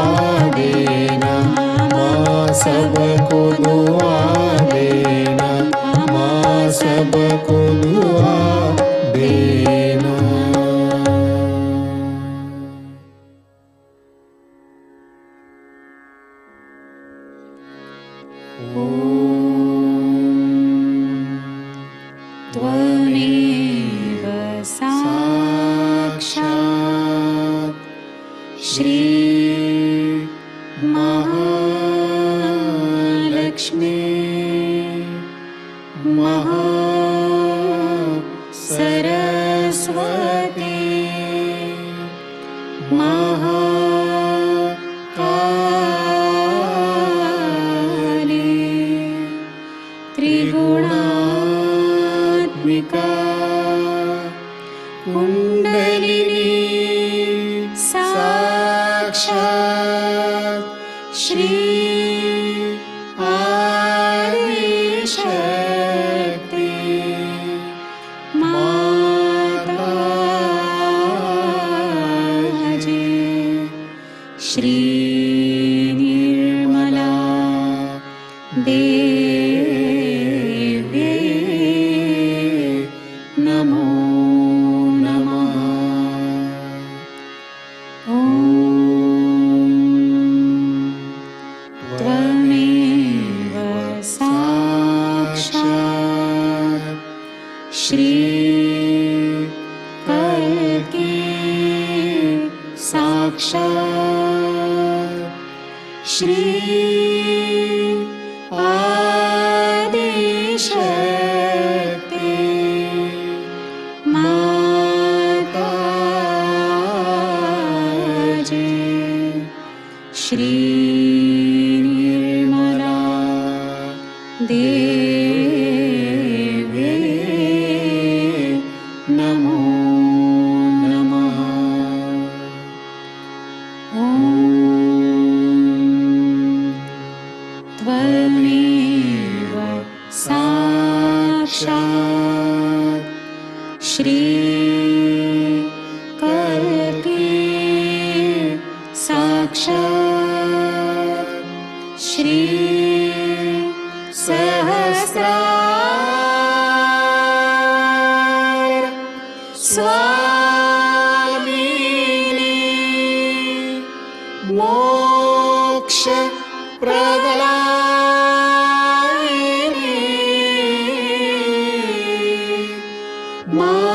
देना, माँ सबको दुआ देना, माँ सबको दुआ देना। त्वमेव साक्षात् श्री महालक्ष्मी सरस्वती महाकाली त्रिगुणात्मिका कुंडलिनी साक्षात् श्री आदिशक्ति माताजी श्री निर्मला देवी नमो नमः। त्वमेव साक्षात् श्री कल्की साक्षात् श्री आदिशक्ति माताजी श्री निर्मला देवी नमो नमः। त्वमेव साक्षात् श्री कल्की साक्षात् श्री सहस्रार स्वामिनी मोक्ष प्रदायिनी माताजी.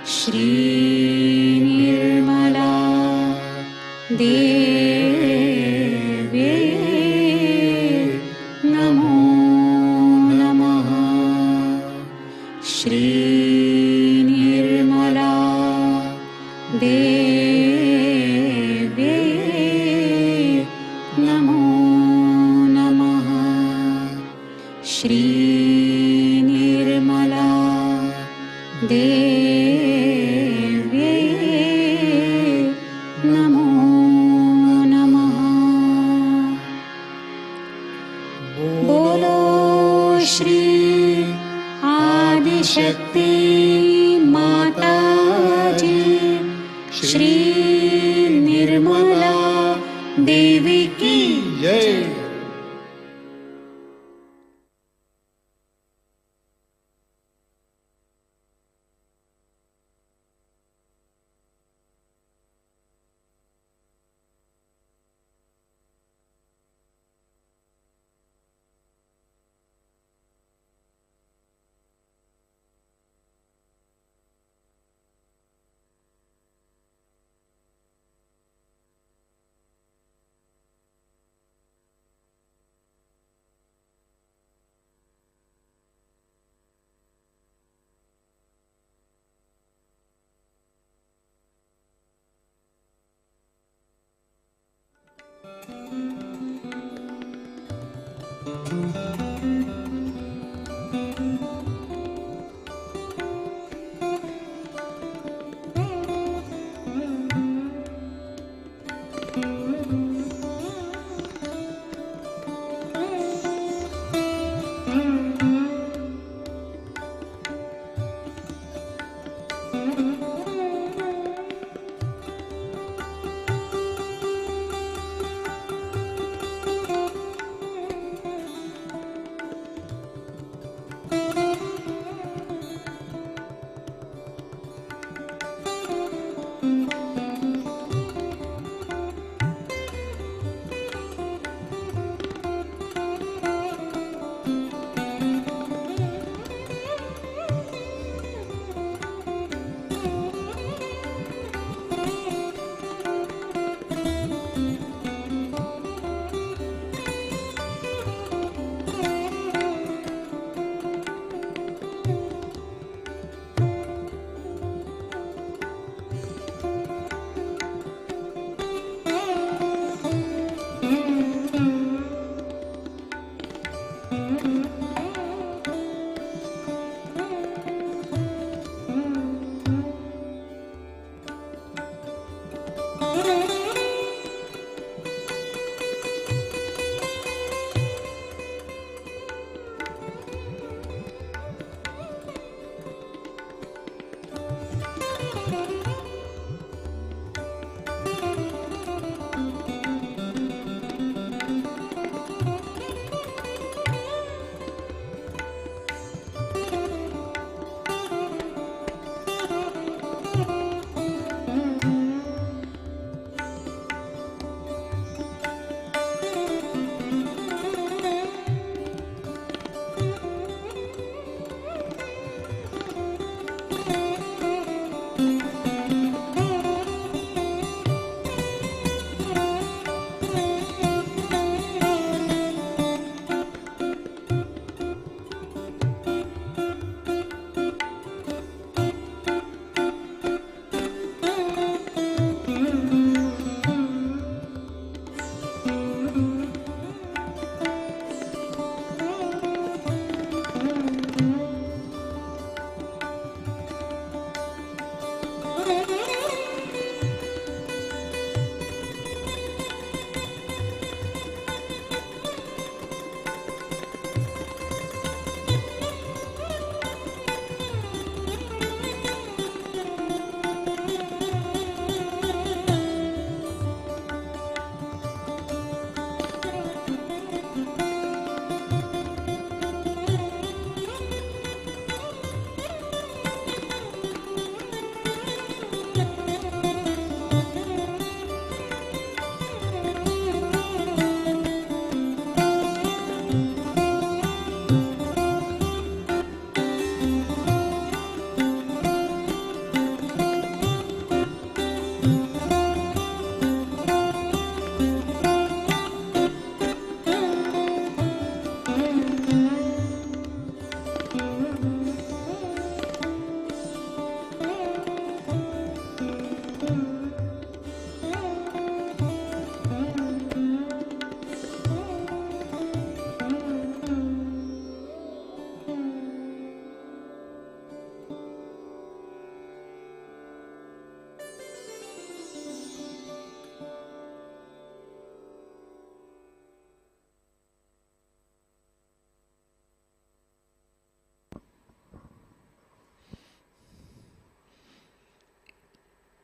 श्री निर्मला देवी नमो नमः. श्री निर्मला देवी नमो नमः. श्री निर्मला देवी नमो नमः. बोलो श्री आदिशक्ति माताजी. श्री निर्मला देवी की जय.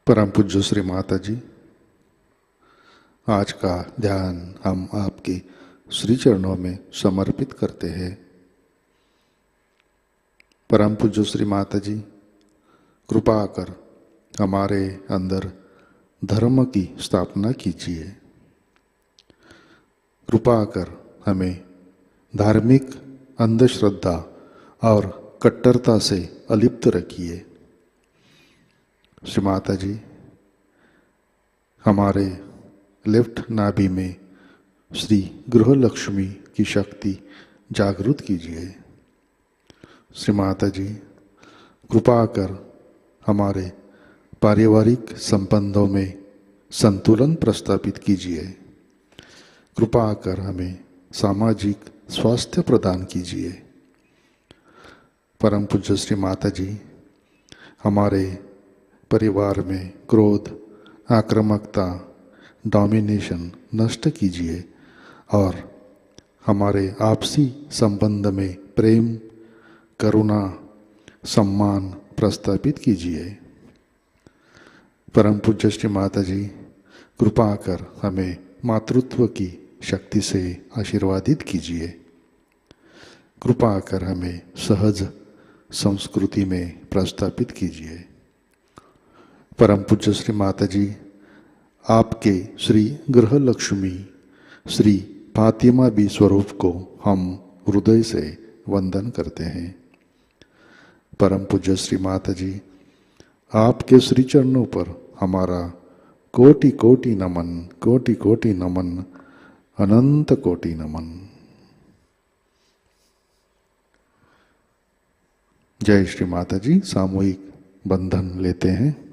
परम पूज्य श्री माता जी, आज का ध्यान हम आपके श्री चरणों में समर्पित करते हैं। परम पूज्य श्री माता जी, कृपा कर हमारे अंदर धर्म की स्थापना कीजिए। कृपा कर हमें धार्मिक अंधश्रद्धा और कट्टरता से अलिप्त रखिए। श्री माता जी, हमारे लेफ्ट नाभि में श्री गृह लक्ष्मी की शक्ति जागृत कीजिए। श्री माता जी, कृपा कर हमारे पारिवारिक संबंधों में संतुलन प्रस्थापित कीजिए। कृपा कर हमें सामाजिक स्वास्थ्य प्रदान कीजिए। परम पूज्य श्री माता जी, हमारे परिवार में क्रोध, आक्रामकता, डोमिनेशन नष्ट कीजिए और हमारे आपसी संबंध में प्रेम, करुणा, सम्मान प्रस्थापित कीजिए। परम पूज्य श्री माता जी, कृपा कर हमें मातृत्व की शक्ति से आशीर्वादित कीजिए। कृपा कर हमें सहज संस्कृति में प्रस्थापित कीजिए। परम पूज्य श्री माता जी, आपके श्री गृह लक्ष्मी श्री फातिमा बी स्वरूप को हम हृदय से वंदन करते हैं। परम पूज्य श्री माता जी, आपके श्री चरणों पर हमारा कोटि कोटि नमन, कोटि कोटि नमन, अनंत कोटि नमन। जय श्री माता जी। सामूहिक बंधन लेते हैं।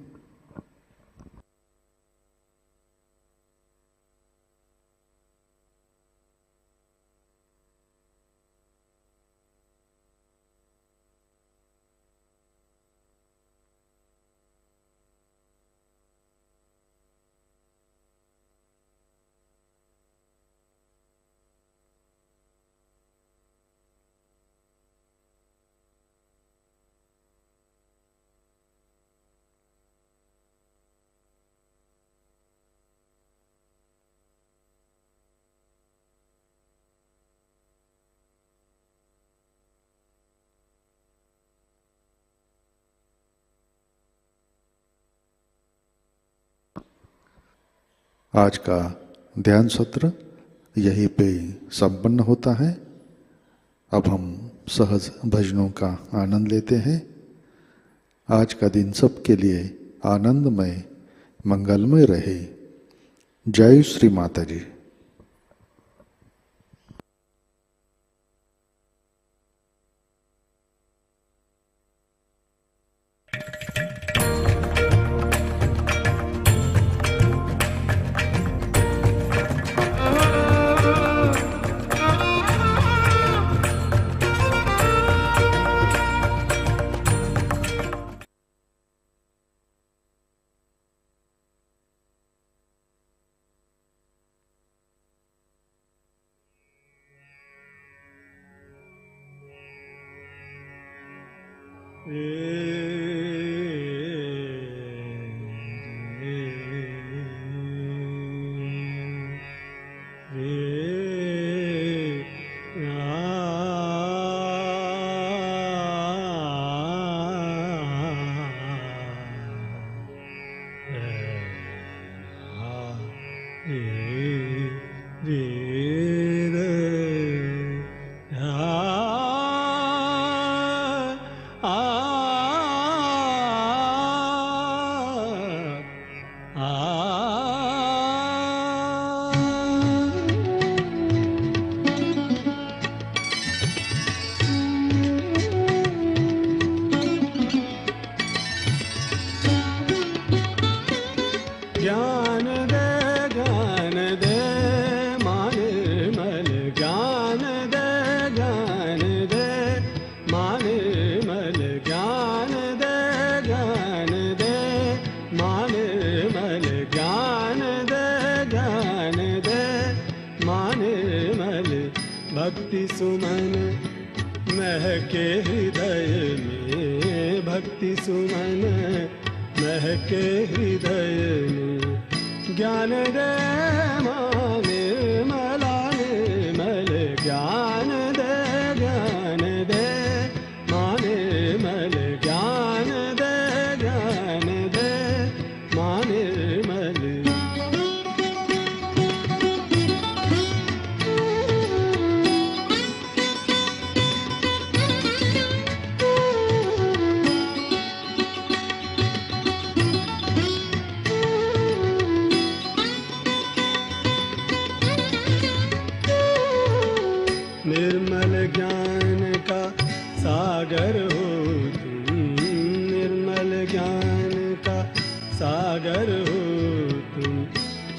आज का ध्यान सत्र यहीं पे संपन्न होता है। अब हम सहज भजनों का आनंद लेते हैं। आज का दिन सबके लिए आनंदमय, मंगलमय रहे। जय श्री माता जी। भक्ति सुमन महके हृदय में, भक्ति सुमन महके हृदय में ज्ञान दे माने मलाने मल ज्ञान दे माने मल ज्ञान दे माने मल। निर्मल ज्ञान का सागर हो तुम, निर्मल ज्ञान का सागर हो तुम,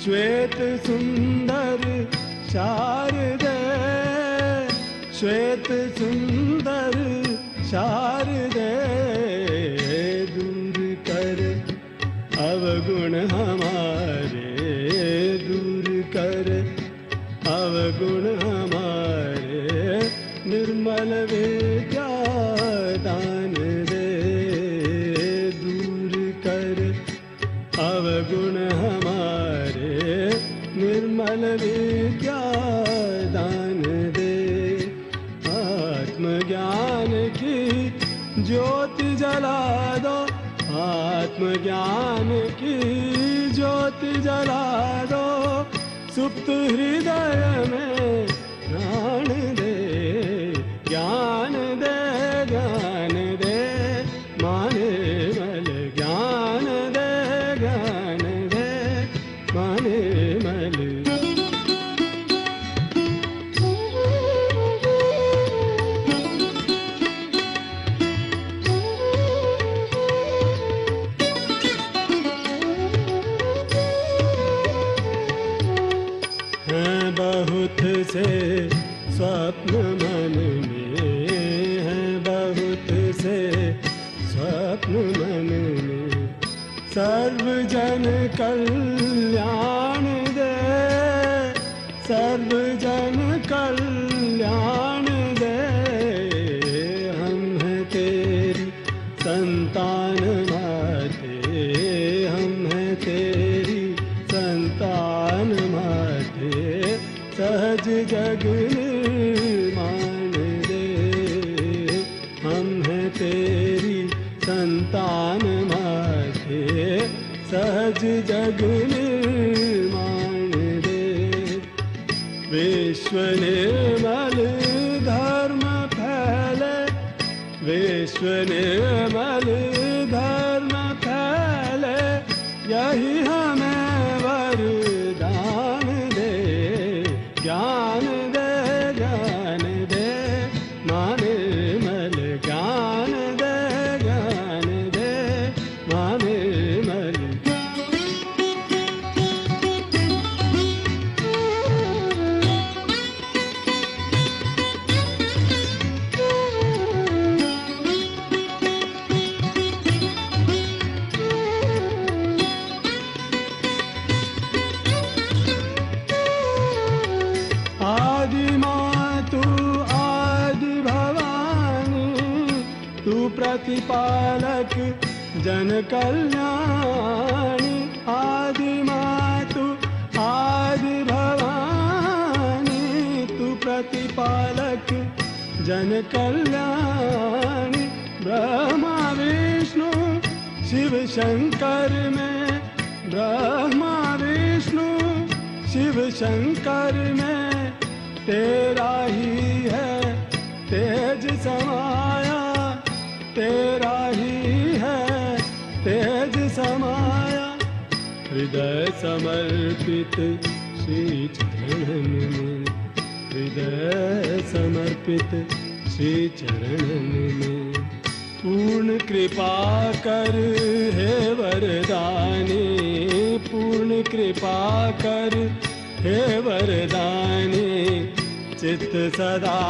श्वेत सुंदर शारदे, श्वेत सुंदर शारदे, दूर कर अवगुण हमारे, दूर कर अवगुण हमारे, निर्मल विद्या दान दे, दूर कर अवगुण हमारे, निर्मल विद्या दान दे। आत्मज्ञान की ज्योति जला दो, आत्मज्ञान की ज्योति जला दो, सुप्त हृदय में प्राण दे, ज्ञान दे माने मल, ज्ञान दे माने मल। बहुत से स्वप्न मन में हैं, बहुत से स्वप्न मन में, सर्वजन कल्याण दे, सर्वजन कल्याण दे। हम हैं तेरी संतान माते, हम हैं तेरी संतान माते, सहज जग निर्माण दे। हम हैं तेरी संतान माते, सहज जग निर्माण दे। विश्व निर्मल धर्म फैले, विश्व निर्मल धर्म फैले, यही हमें वरदान दे, ज्ञान दे माने मल, ज्ञान दे माने मल। प्रतिपालक जन कल्याणी, आदि मातु आदि भवानी, तू प्रतिपालक जन कल्याणी। ब्रह्मा विष्णु शिव शंकर में, ब्रह्मा विष्णु शिव शंकर में, तेरा ही है तेज समाया, तेरा ही है तेज समाया। हृदय समर्पित श्री चरणन में, हृदय समर्पित श्री चरणन में, पूर्ण कृपा कर हे वरदानी, पूर्ण कृपा कर हे वरदानी। चित्त सदा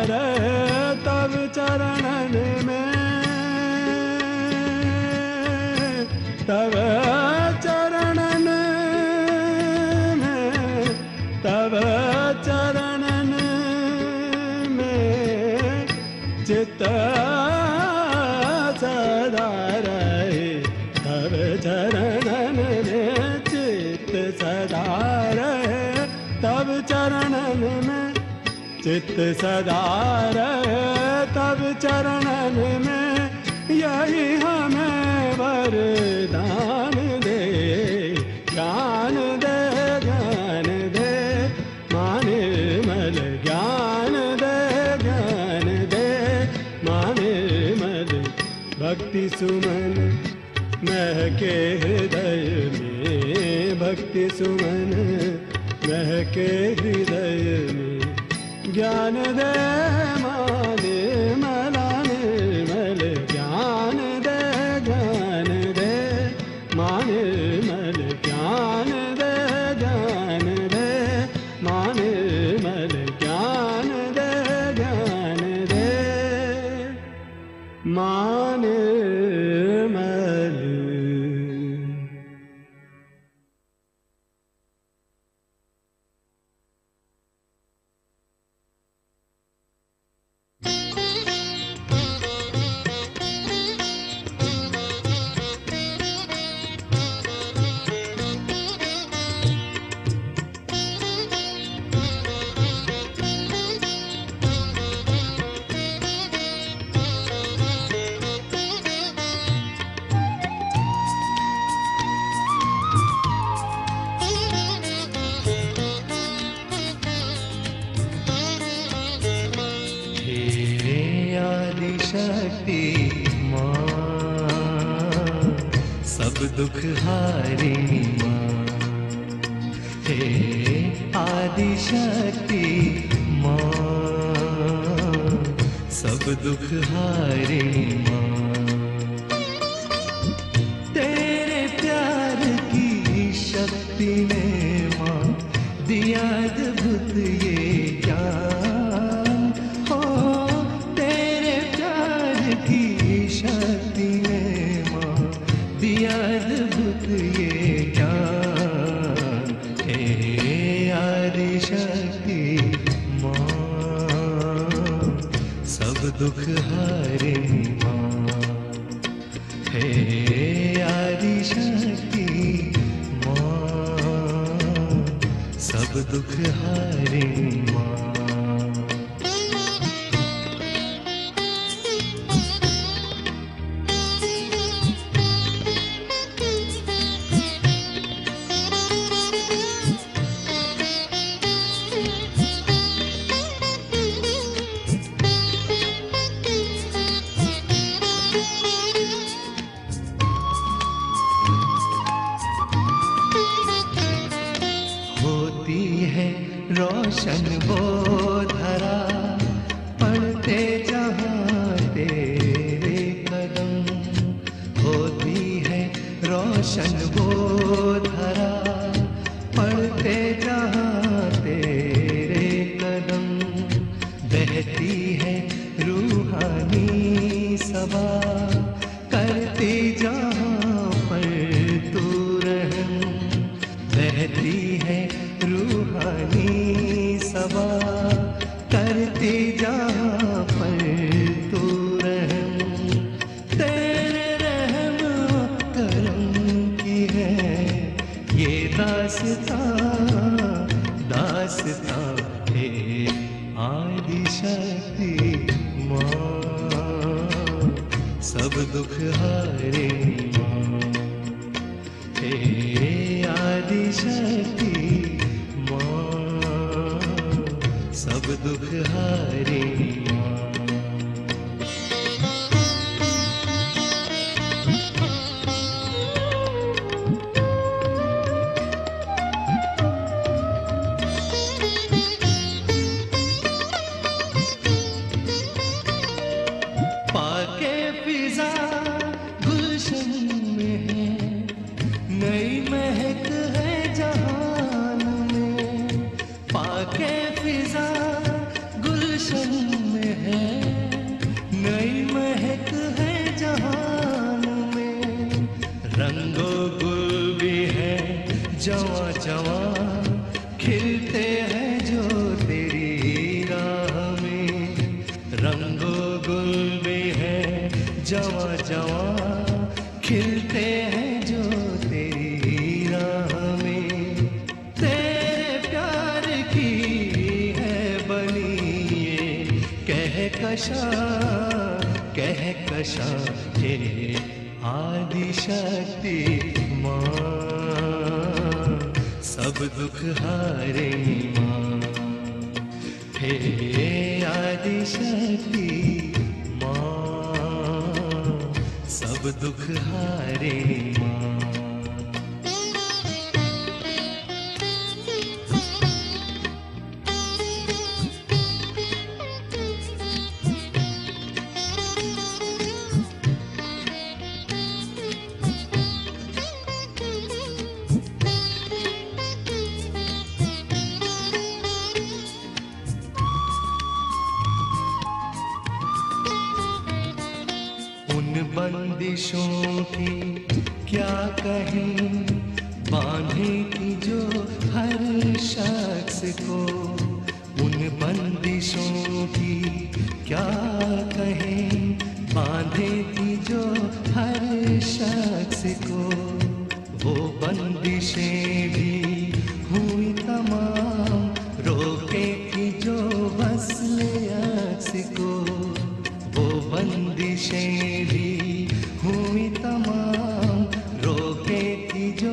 रहे तब चरणन में, तब चरणन में, तब चरणन में, चित्त सदा रहे तब चित्त सदा रहे तब चरणन में, यही हमें वरदान दे। ज्ञान दे ज्ञान दे माने मल, ज्ञान दे ज्ञान दे माने मल। भक्ति सुमन महके हृदय में, भक्ति सुमन महके हृदय में। ज्ञान दे माने मलाने मल, ज्ञान दे माने मल। ज्ञान दे माने मल, ज्ञान दे माने मल। शक्ति माँ सब दुख हारिणी माँ, हे आदि शक्ति माँ सब दुख हारिणी माँ। तेरे प्यार की शक्ति ने माँ दिया अद्भुत ये ज्ञान। हो तेरे प्यार की शक्ति ने माँ दिया अद्भुत ये ज्ञान। हे आदि शक्ति माँ सब दुख हारिणी माँ, हे आदि शक्ति माँ सब दुख हारिणी माँ। रोशन वो धरा पढ़ते जहाँ तेरे कदम, होती है रोशन वो धरा पढ़ते जहाँ तेरे कदम। बहती है रूहानी सबा करती जहाँ पर तू रहम। बहती है रूहानी सबा करती जहाँ पर तू रहम। तेरे रहम करम की है ये दास्तां है आदि शक्ति माँ सब दुख हारिणी माँ। हे आदि शक्ति सब दुख हारिणी माँ। पाके फिजा गुलशन में है नई महक है जहान में। पाके फिजा गुलशन में है कहकशा हे आदि शक्ति माँ, सब दुख हारिणी माँ। हे आदि शक्ति माँ, सब दुख हारिणी माँ। बंदिशों की क्या कहें, बांधे की जो हर शख्स को। उन बंदिशों की क्या कहें, बांधे की जो हर शख्स को। वो बंदिशें भी हुई तमाम, रोके थी जो वस्ले अक्स को। वो बंदिशें भी हुई तमाम, रोके थी जो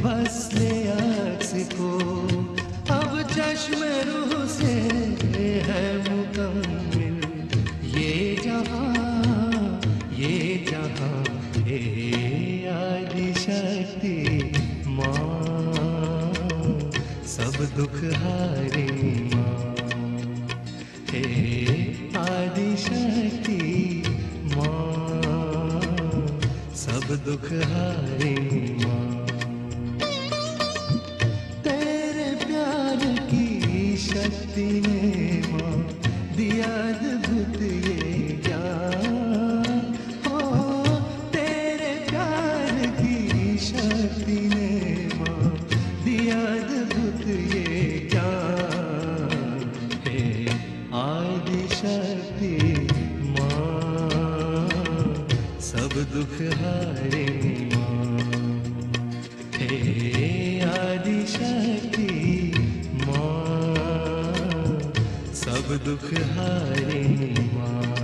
वस्ले अक्स को। अब चश्म रूह से है मुकम्मिल ये जहां हे आदि शक्ति माँ, सब दुख हारिणी माँ। हे आदि शक्ति माँ, सब दुख हारिणी माँ। तेरे प्यार की शक्ति ने माँ दिया अद्भुत ये ज्ञान। हो तेरे प्यार की शक्ति ने माँ दिया अद्भुत ये ज्ञान। हे आदि शक्ति माँ, सब दुख हारिणी माँ। हे आदि शक्ति माँ, सब दुख हारिणी माँ।